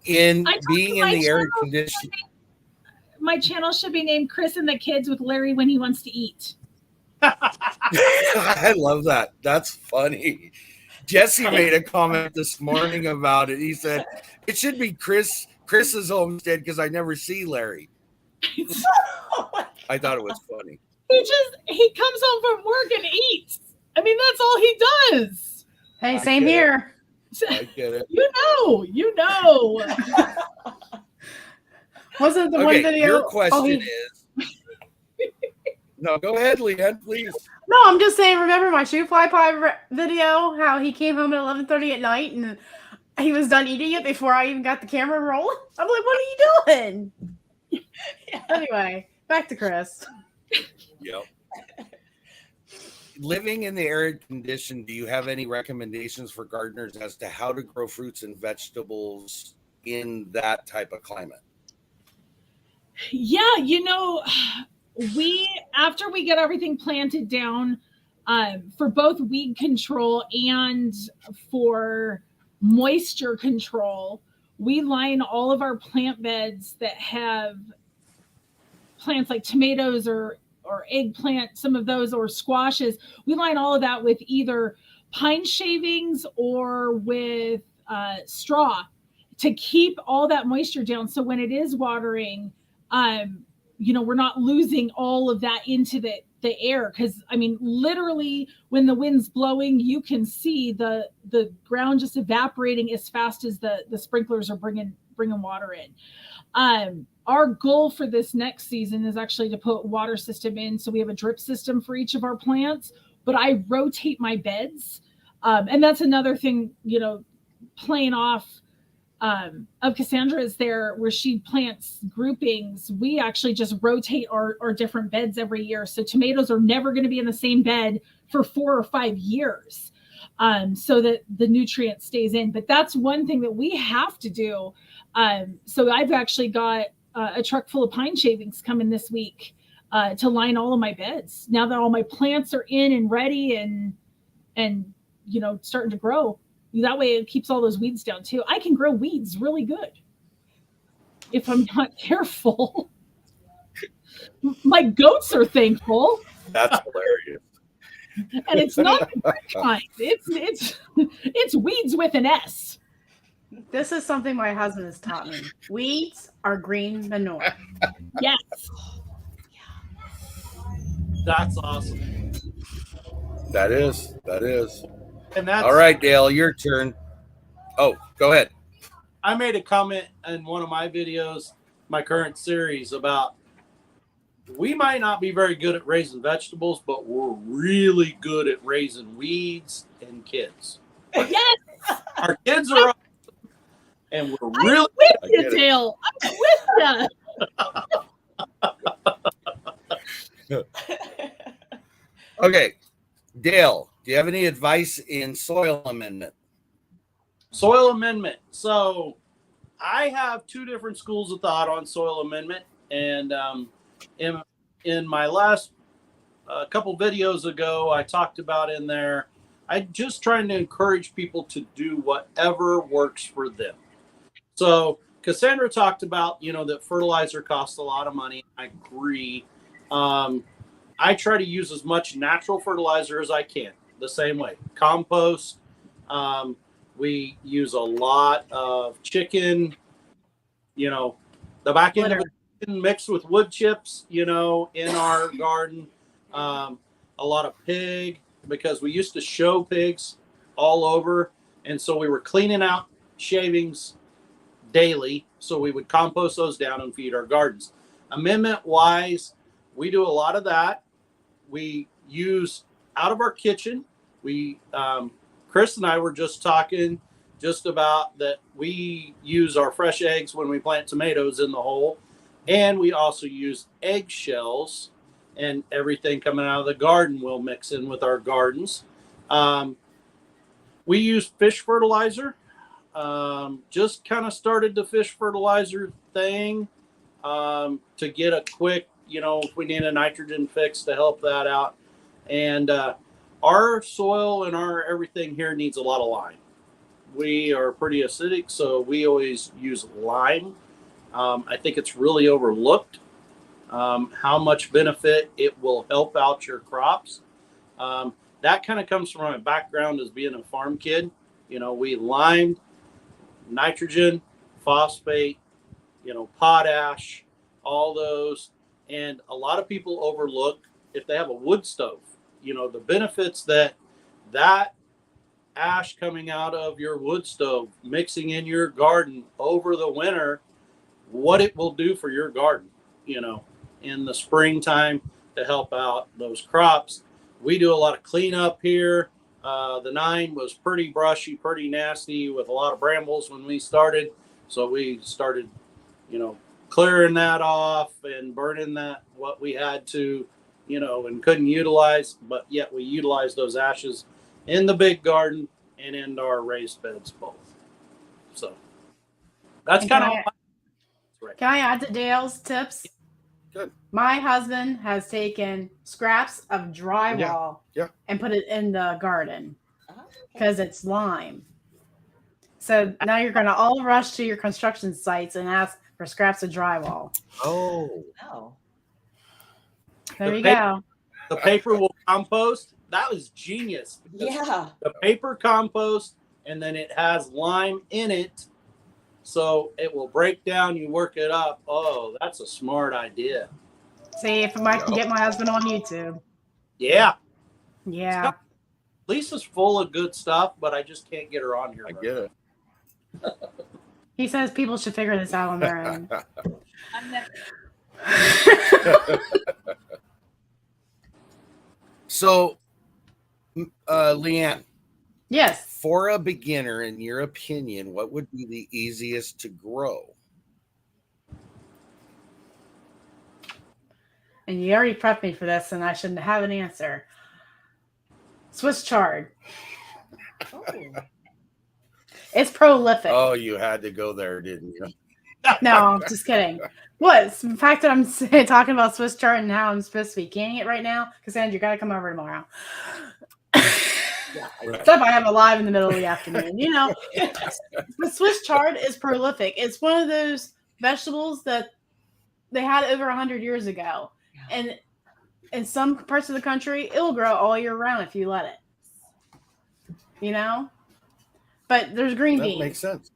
In being in the air condition, my channel should be named Chris and the Kids with Larry when he wants to eat. I love that. That's funny. Jesse made a comment this morning about it. He said it should be Chris's homestead because I never see Larry. I thought it was funny. He comes home from work and eats. I mean, that's all he does. Hey, same here. I get it. You know. Wasn't the one video? Your question is. No, go ahead, Leanne, please. No, I'm just saying. Remember my shoe fly pie video? How he came home at 11:30 at night and he was done eating it before I even got the camera rolling. I'm like, what are you doing? Yeah. Anyway, back to Chris. Yep. Living in the arid condition, do you have any recommendations for gardeners as to how to grow fruits and vegetables in that type of climate? Yeah, after we get everything planted down, for both weed control and for moisture control, we line all of our plant beds that have plants like tomatoes or eggplant, some of those, or squashes. We line all of that with either pine shavings or with straw to keep all that moisture down. So when it is watering, we're not losing all of that into the air. Because I mean, literally, when the wind's blowing, you can see the ground just evaporating as fast as the sprinklers are bringing water in. Our goal for this next season is actually to put water system in. So we have a drip system for each of our plants, but I rotate my beds. And that's another thing, playing off of Cassandra's there, where she plants groupings. We actually just rotate our different beds every year. So tomatoes are never going to be in the same bed for 4 or 5 years, so that the nutrient stays in. But that's one thing that we have to do. So I've actually got a truck full of pine shavings coming this week to line all of my beds. Now that all my plants are in and ready and starting to grow. That way it keeps all those weeds down too. I can grow weeds really good. if I'm not careful. My goats are thankful. That's hilarious. And it's not the good kind. It's weeds with an S. This is something my husband has taught me. Weeds are green manure. Yes. That's awesome. That is. And that's All right, Dale, your turn. Oh, go ahead. I made a comment in one of my videos, my current series, about we might not be very good at raising vegetables, but we're really good at raising weeds and kids. Yes. Our kids are awesome, and we're really with you, Dale. I'm with you. Okay, Dale, do you have any advice in soil amendment? soil amendment. So I have two different schools of thought on soil amendment, and in my last couple videos ago, I talked about in there, I'm just trying to encourage people to do whatever works for them. So Cassandra talked about, that fertilizer costs a lot of money. I agree. I try to use as much natural fertilizer as I can, the same way. Compost. We use a lot of chicken, the back end of the chicken mixed with wood chips, in our garden. A lot of pig, because we used to show pigs all over. And so we were cleaning out shavings daily. So we would compost those down and feed our gardens. Amendment wise, we do a lot of that. We use out of our kitchen. Chris and I were just talking just about that we use our fresh eggs when we plant tomatoes in the hole. And we also use eggshells, and everything coming out of the garden will mix in with our gardens. We use fish fertilizer. Just kind of started the fish fertilizer thing to get a quick, if we need a nitrogen fix to help that out. And our soil and our everything here needs a lot of lime. We are pretty acidic, so we always use lime. I think it's really overlooked how much benefit it will help out your crops. That kind of comes from my background as being a farm kid. We limed nitrogen, phosphate, potash, all those. And a lot of people overlook, if they have a wood stove, the benefits that ash coming out of your wood stove, mixing in your garden over the winter, what it will do for your garden, in the springtime to help out those crops. We do a lot of cleanup here. The 9 was pretty brushy, pretty nasty with a lot of brambles when we started. So we started, clearing that off and burning what we had to, and couldn't utilize, but yet we utilized those ashes in the big garden and in our raised beds both. So that's kind of. Can I add to Dale's tips? Good. My husband has taken scraps of drywall and put it in the garden because it's lime. So now you're going to all rush to your construction sites and ask for scraps of drywall. Oh. There you go. The paper will compost. That was genius. Yeah. The paper compost, and then it has lime in it. So it will break down, you work it up. Oh, that's a smart idea. See if I can get my husband on YouTube. Yeah. Yeah. Lisa's full of good stuff, but I just can't get her on here. I get it. He says people should figure this out on their own. So, Leanne. Yes. For a beginner, in your opinion, what would be the easiest to grow? And you already prepped me for this, and I shouldn't have an answer. Swiss chard. Oh. It's prolific. Oh, you had to go there, didn't you? No, just kidding. What? The fact that I'm talking about Swiss chard and how I'm supposed to be canning it right now, Cassandra, you got to come over tomorrow. Yeah, Except I have a live in the middle of the afternoon. The Swiss chard is prolific. It's one of those vegetables that they had over 100 years ago. And in some parts of the country, it will grow all year round if you let it. You know? But there's green beans. That makes sense.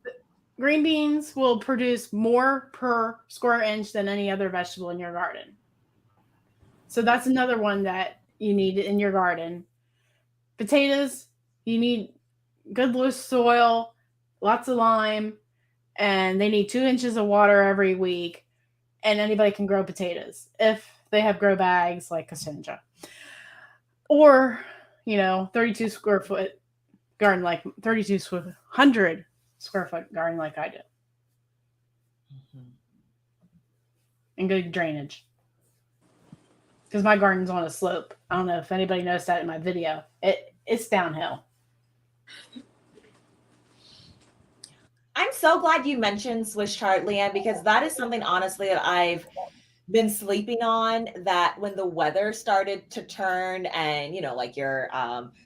Green beans will produce more per square inch than any other vegetable in your garden. So that's another one that you need in your garden. Potatoes, you need good loose soil, lots of lime, and they need 2 inches of water every week. And anybody can grow potatoes if they have grow bags like Cassandra. Or, 32 square foot garden, like 3,200 square foot garden like I do. Mm-hmm. And good drainage. Because my garden's on a slope. I don't know if anybody noticed that in my video. It's downhill. I'm so glad you mentioned Swiss chard, Leanne, because that is something, honestly, that I've been sleeping on, that when the weather started to turn and, like your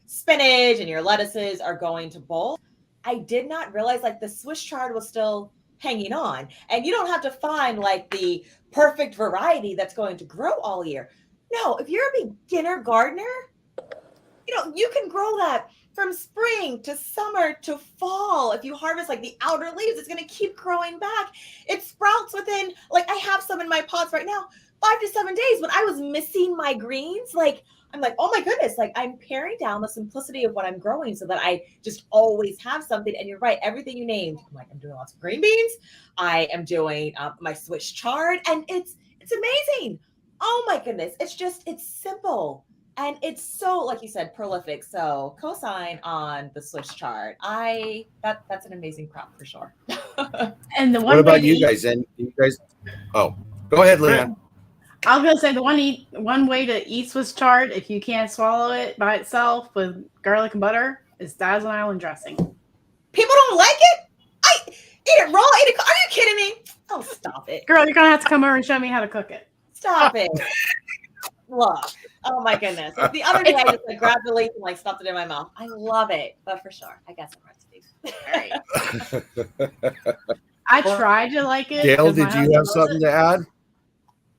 spinach and your lettuces are going to bolt, I did not realize like the Swiss chard was still hanging on. And you don't have to find like the perfect variety that's going to grow all year. No, if you're a beginner gardener, you can grow that from spring to summer to fall. If you harvest like the outer leaves, it's going to keep growing back. It sprouts within, like I have some in my pots right now, 5 to 7 days. When I was missing my greens, like I'm like, oh my goodness, like I'm paring down the simplicity of what I'm growing so that I just always have something. And you're right, everything you named, I'm doing lots of green beans. I am doing my Swiss chard, and it's amazing. Oh my goodness. It's simple. And it's so, like you said, prolific. So cosign on the Swiss chard. That's an amazing crop for sure. And the one What about way you guys? And you guys, go ahead, Leanne. I was gonna say the one way to eat Swiss chard, if you can't swallow it by itself with garlic and butter, is Dazzle Island dressing. People don't like it? I eat it raw. Are you kidding me? Oh, stop it. Girl, you're gonna have to come over and show me how to cook it. Stop it. Look. Oh my goodness. The other day I just grabbed the leaf and stuffed it in my mouth. I love it, but for sure, I got some recipes. All right. I tried to like it. Dale, did you have something to add?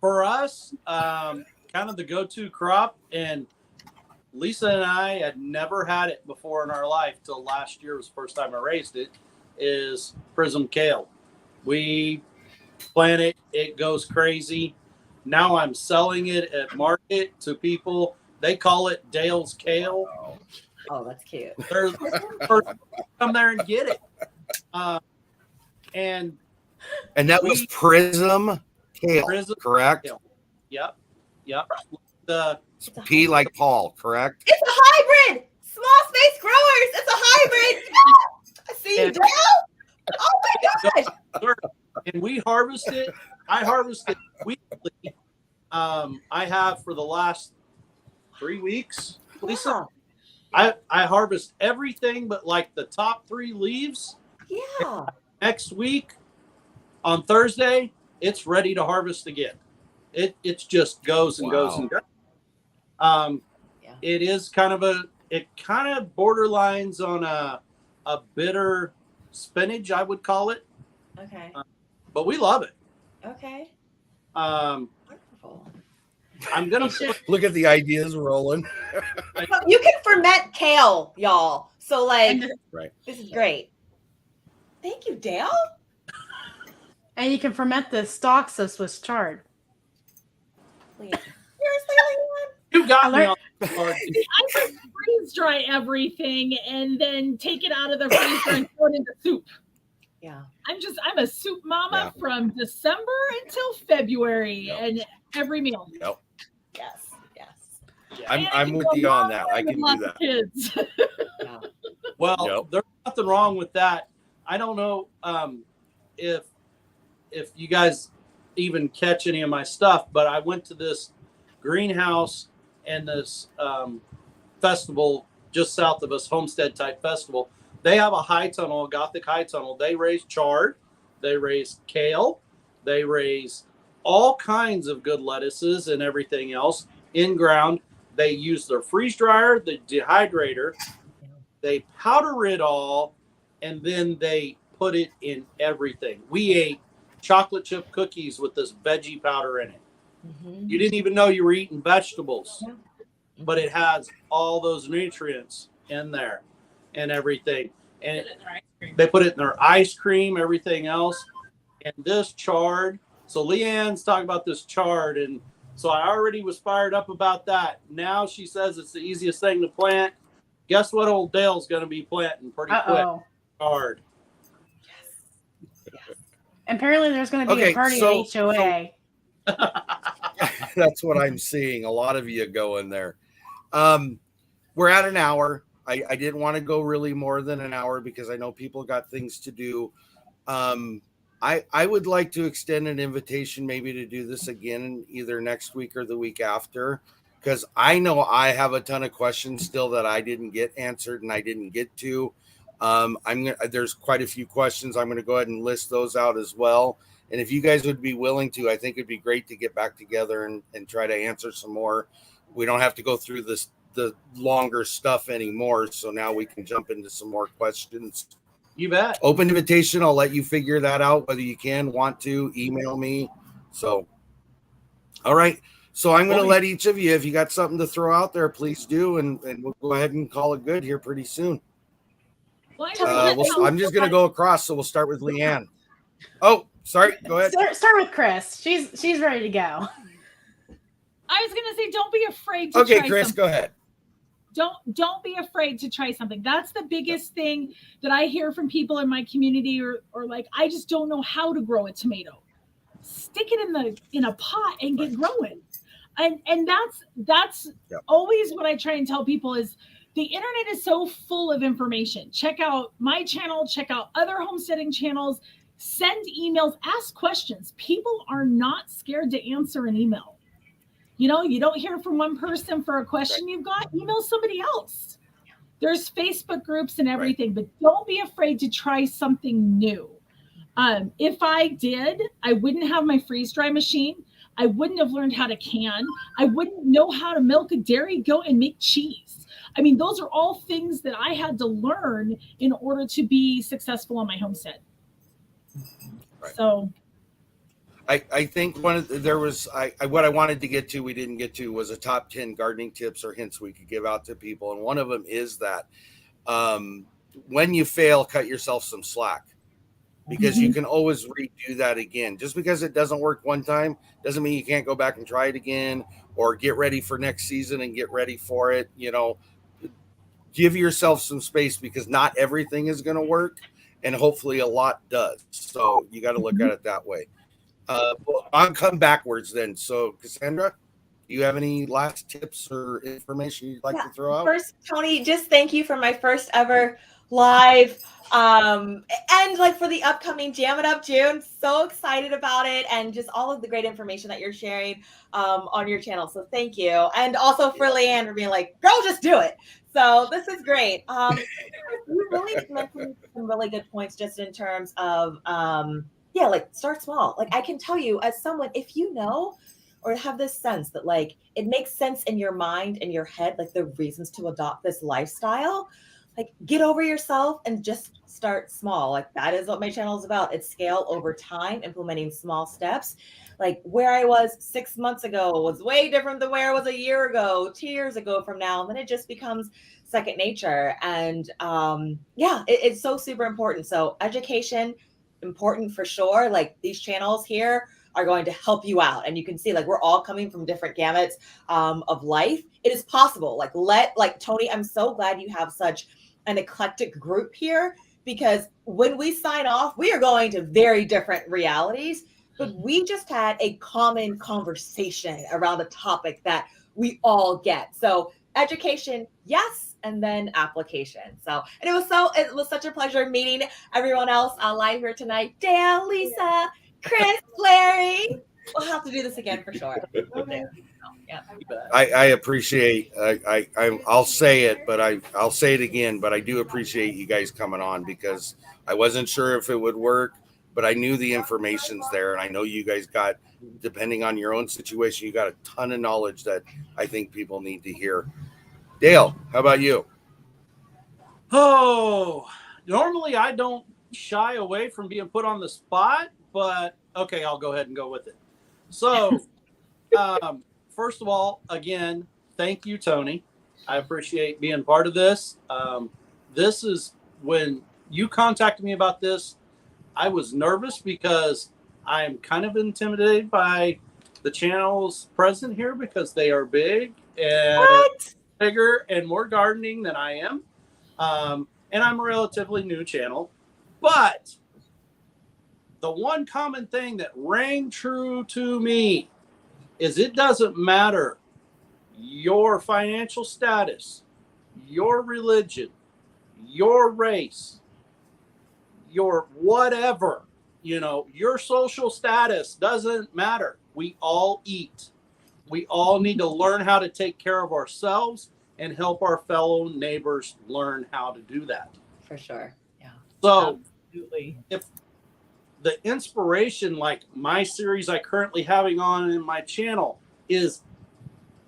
For us, kind of the go-to crop, and Lisa and I had never had it before in our life till last year was the first time I raised it, is prism kale. We plant it, it goes crazy. Now I'm selling it at market to people. They call it Dale's kale. Oh, that's cute. They're first come there and get it. And that was prism kale, Prism correct? kale. Yep. It's P like Paul, correct? It's a hybrid. Small space growers. It's a hybrid. Yeah! I see you, Dale. Oh my gosh. And we harvest it. I harvest it weekly. I have for the last 3 weeks, Lisa. Yeah. I harvest everything but like the top 3 leaves. Yeah. Next week on Thursday, it's ready to harvest again. It just goes and goes and goes. It is kind of it kind of borderlines on a bitter spinach, I would call it. Okay. But we love it. Okay. Wonderful. I'm gonna look at the ideas rolling. You can ferment kale, y'all. So right. This is great. Thank you, Dale. And you can ferment the stalks of Swiss chard. Seriously, Leanne? You got me on the I just freeze dry everything and then take it out of the freezer and throw it into soup. Yeah. I'm a soup mama from December until February and every meal. Yep. Yes. I'm with you on that. I can do that. Kids. Well, there's nothing wrong with that. I don't know if you guys even catch any of my stuff, but I went to this greenhouse and this festival just south of us, homestead type festival. They have a high tunnel, a Gothic high tunnel. They raise chard, they raise kale, they raise all kinds of good lettuces and everything else in ground. They use their freeze dryer, the dehydrator, they powder it all, and then they put it in everything. We ate chocolate chip cookies with this veggie powder in it. Mhm. You didn't even know you were eating vegetables, Yeah. but it has all those nutrients in there and everything. And they put it in their ice cream, everything else. And this chard. So Leanne's talking about this chard. And so I already was fired up about that. Now she says it's the easiest thing to plant. Guess what old Dale's going to be planting pretty quick? Uh-oh. Chard. Yes. Apparently there's going to be Okay, a party so- at HOA. That's what I'm seeing. A lot of you going there. We're at an hour. I didn't want to go really more than an hour because I know people got things to do. I would like to extend an invitation maybe to do this again either next week or the week after, because I know I have a ton of questions still that I didn't get answered and I didn't get to. There's quite a few questions. I'm going to go ahead and list those out as well. And if you guys would be willing to, I think it'd be great to get back together and try to answer some more. We don't have to go through the longer stuff anymore. So now we can jump into some more questions. You bet. Open invitation. I'll let you figure that out, whether you want to email me. So, all right. So I'm going to let each of you, if you got something to throw out there, please do. And we'll go ahead and call it good here pretty soon. Well, I I'm just going to go across. So we'll start with Leanne. Oh, sorry. Go ahead. Start with Chris. She's ready to go. I was gonna say, don't be afraid to Okay, try Chris, something. go ahead. Don't be afraid to try something. That's the biggest thing that I hear from people in my community, or like, I just don't know how to grow a tomato. Stick it in a pot and get growing. And that's always what I try and tell people is the internet is so full of information. Check out my channel, check out other homesteading channels, send emails, ask questions. People are not scared to answer an email. You know, you don't hear from one person for a question you've got, email somebody else. There's Facebook groups and everything, but don't be afraid to try something new. If I did, I wouldn't have my freeze dry machine. I wouldn't have learned how to can. I wouldn't know how to milk a dairy goat and make cheese. I mean, those are all things that I had to learn in order to be successful on my homestead. Right. So I think what I wanted to get to, we didn't get to, was a top 10 gardening tips or hints we could give out to people. And one of them is that when you fail, cut yourself some slack, because you can always redo that again. Just because it doesn't work one time doesn't mean you can't go back and try it again, or get ready for next season and get ready for it. You know, give yourself some space, because not everything is going to work, and hopefully a lot does. So you got to look at it that way. Well, I'll come backwards then. So Cassandra, do you have any last tips or information you'd like to throw out? First, Tony, just thank you for my first ever live, and like for the upcoming Jam It Up June. So excited about it, and just all of the great information that you're sharing on your channel. So thank you, and also for Leanne for being like, "Girl, just do it." So this is great. You really mentioned some really good points just in terms of like start small. Like I can tell you as someone, if you know or have this sense that like it makes sense in your mind and your head, like the reasons to adopt this lifestyle, like get over yourself and just start small. Like that is what my channel is about. It's scale over time, implementing small steps. Like where I was 6 months ago was way different than where I was a year ago, 2 years ago from now. And then it just becomes second nature. And it's so super important. So education, important for sure. Like these channels here are going to help you out, and you can see like we're all coming from different gamuts of life. It is possible. Like Tony, I'm so glad you have such an eclectic group here, because when we sign off, we are going to very different realities, but we just had a common conversation around a topic that we all get. So education, yes, and then application. So, and it was such a pleasure meeting everyone else live here tonight. Dale, Lisa, Chris, Larry. We'll have to do this again for sure. Okay. I appreciate. I'll say it, but I'll say it again. But I do appreciate you guys coming on, because I wasn't sure if it would work, but I knew the information's there, and I know you guys got, depending on your own situation, you got a ton of knowledge that I think people need to hear. Dale, how about you? Oh, normally I don't shy away from being put on the spot, but Okay, I'll go ahead and go with it. So, first of all, again, thank you, Tony. I appreciate being part of this. This is when you contacted me about this, I was nervous because I'm kind of intimidated by the channels present here because they are big and bigger and more gardening than I am. And I'm a relatively new channel. But the one common thing that rang true to me is it doesn't matter your financial status, your religion, your race, your whatever, your social status doesn't matter. We all eat. We all need to learn how to take care of ourselves and help our fellow neighbors learn how to do that. For sure. Yeah. So Absolutely. if the inspiration, like my series I currently having on in my channel, is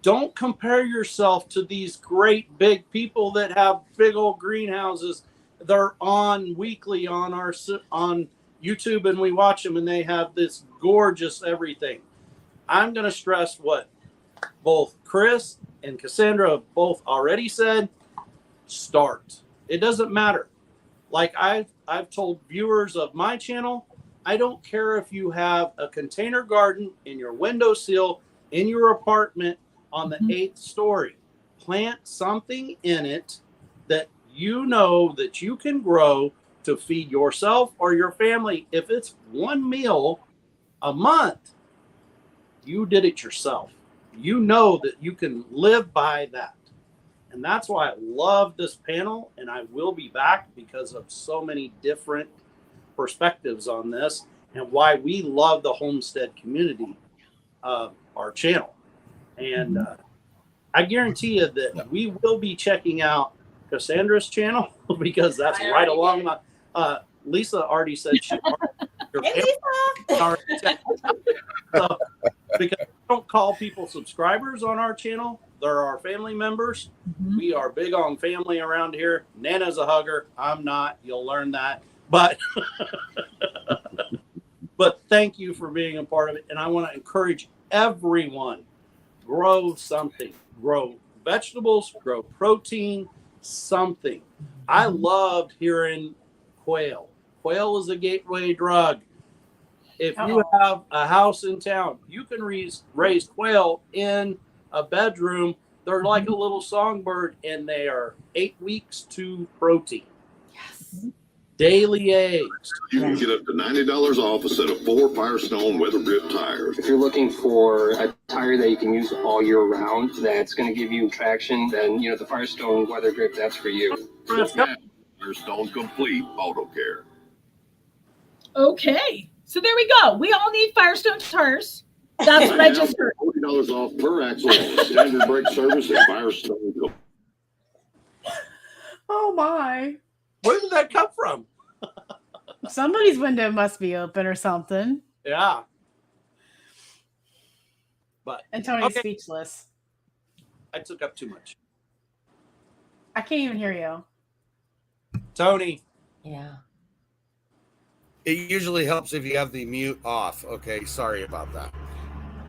don't compare yourself to these great big people that have big old greenhouses. They're on weekly on YouTube, and we watch them, and they have this gorgeous everything. I'm going to stress what both Chris and Cassandra have both already said. Start. It doesn't matter. Like I've told viewers of my channel, I don't care if you have a container garden in your windowsill in your apartment on the 8th story. Plant something in it that you know that you can grow to feed yourself or your family. If it's one meal a month, you did it yourself. You know that you can live by that. And that's why I love this panel, and I will be back because of so many different perspectives on this and why we love the homestead community of our channel. And I guarantee you that we will be checking out Cassandra's channel because that's right along my. Lisa already said she. Hey, Lisa. So, because we don't call people subscribers on our channel, they're our family members. We are big on family around here. Nana's a hugger. I'm not. You'll learn that. But but thank you for being a part of it. And I want to encourage everyone, grow something. Grow vegetables, grow protein, something. I loved hearing quail. Quail is a gateway drug. If you have a house in town, you can raise quail in a bedroom. They're like a little songbird, and they are 8 weeks to protein. Yes. Daily eggs. You can get up to $90 off a set of 4 Firestone weather grip tires. If you're looking for a tire that you can use all year round, that's going to give you traction, then the Firestone weather grip, that's for you. Firestone Complete Auto Care. Okay. So there we go. We all need Firestone tires. That's what I just heard. $40 off per axle on standard brake service at Firestone. Oh my. Where did that come from? Somebody's window must be open or something. Yeah. But And Tony's speechless. I took up too much. I can't even hear you. Tony. Yeah. It usually helps if you have the mute off. Okay, sorry about that.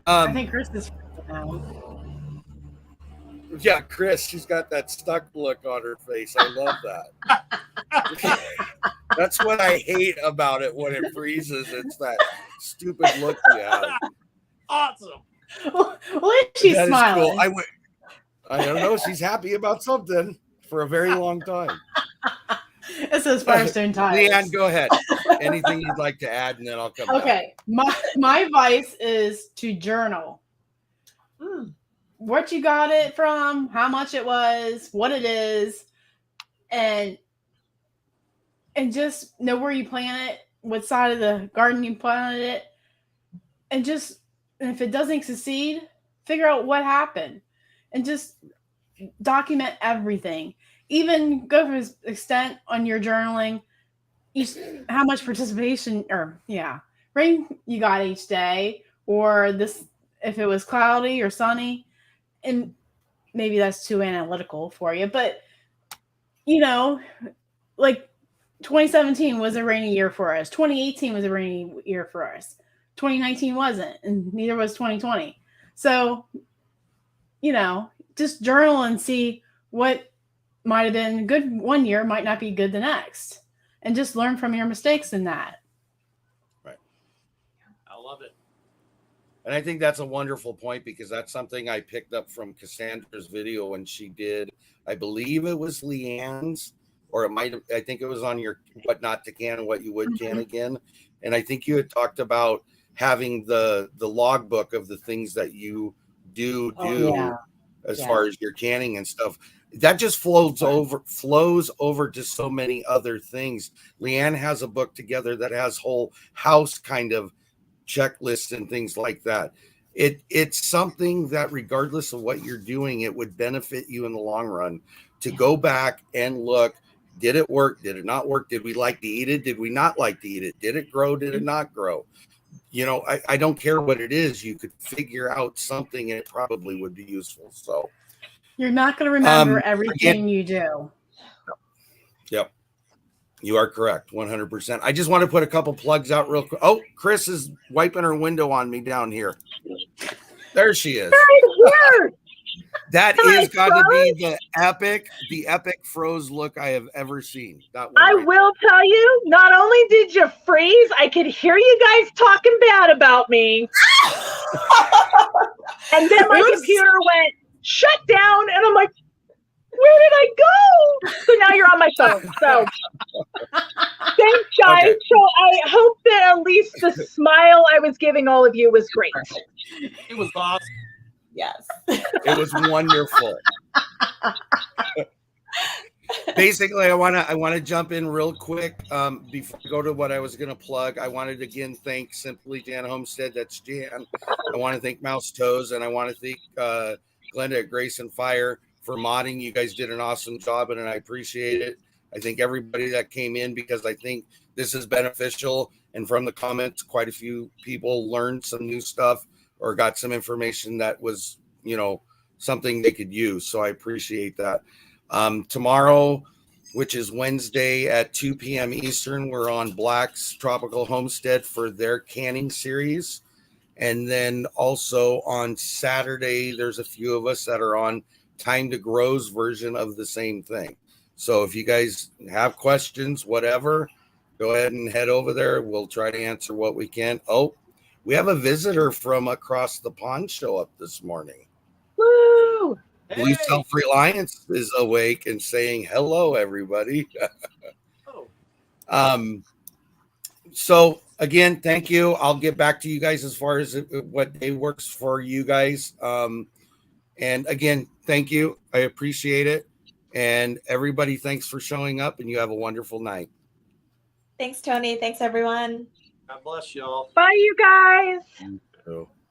I think Chris is freaking out. Yeah, Chris, she's got that stuck look on her face. I love that. That's what I hate about it when it freezes. It's that stupid look you have. Awesome. Well, she's That is smiling. cool. I don't know. She's happy about something for a very long time. It says Firestone tires. Leanne, go ahead. Anything you'd like to add, and then I'll come back. Okay. My advice is to journal. What you got it from, how much it was, what it is, and just know where you plant it, what side of the garden you planted it, and just, if it doesn't succeed, figure out what happened, and just document everything. Even go for extent on your journaling, how much participation rain you got each day, or this if it was cloudy or sunny. And maybe that's too analytical for you, but like 2017 was a rainy year for us. 2018 was a rainy year for us. 2019 wasn't, and neither was 2020. So, just journal and see what might have been good one year might not be good the next, and just learn from your mistakes in that. Right. I love it. And I think that's a wonderful point, because that's something I picked up from Cassandra's video when she did, I believe it was Leanne's, or it might have, I think it was on your what not to can and what you would can again. And I think you had talked about having the logbook of the things that you do as far as your canning and stuff. That just flows over to so many other things. Leanne has a book together that has whole house kind of checklists and things like that. It's something that regardless of what you're doing, it would benefit you in the long run to go back and look. Did it work? Did it not work? Did we like to eat it? Did we not like to eat it? Did it grow? Did it not grow? I don't care what it is. You could figure out something and it probably would be useful. So you're not going to remember everything you do. Yep. You are correct. 100%. I just want to put a couple plugs out real quick. Oh, Chris is wiping her window on me down here. There she is. Right here. That is got to be the epic froze look I have ever seen. I will tell you, not only did you freeze, I could hear you guys talking bad about me. And then my computer went shut down, and I'm like, where did I go? So now you're on my phone. So thanks, guys. Okay. So I hope that at least the smile I was giving all of you was great. It was awesome. Yes. It was wonderful. Basically, I want to jump in real quick before I go to what I was going to plug. I wanted to again thank Simply Jan Homestead. That's Jan. I want to thank Mouse Toes, and I want to thank Glenda at Grace and Fire for modding. You guys did an awesome job, and I appreciate it. I think everybody that came in, because I think this is beneficial, and from the comments, quite a few people learned some new stuff or got some information that was, something they could use. So I appreciate that. Tomorrow, which is Wednesday at 2 p.m. Eastern, we're on Black's Tropical Homestead for their canning series. And then also on Saturday, there's a few of us that are on Time to Grow's version of the same thing. So if you guys have questions, whatever, go ahead and head over there. We'll try to answer what we can. Oh, we have a visitor from across the pond show up this morning. Woo! Hey. Blue Self-Reliance is awake and saying hello, everybody. So again, thank you. I'll get back to you guys as far as what day works for you guys. And again, thank you. I appreciate it. And everybody, thanks for showing up, and you have a wonderful night. Thanks, Tony. Thanks, everyone. God bless y'all. Bye, you guys. You too.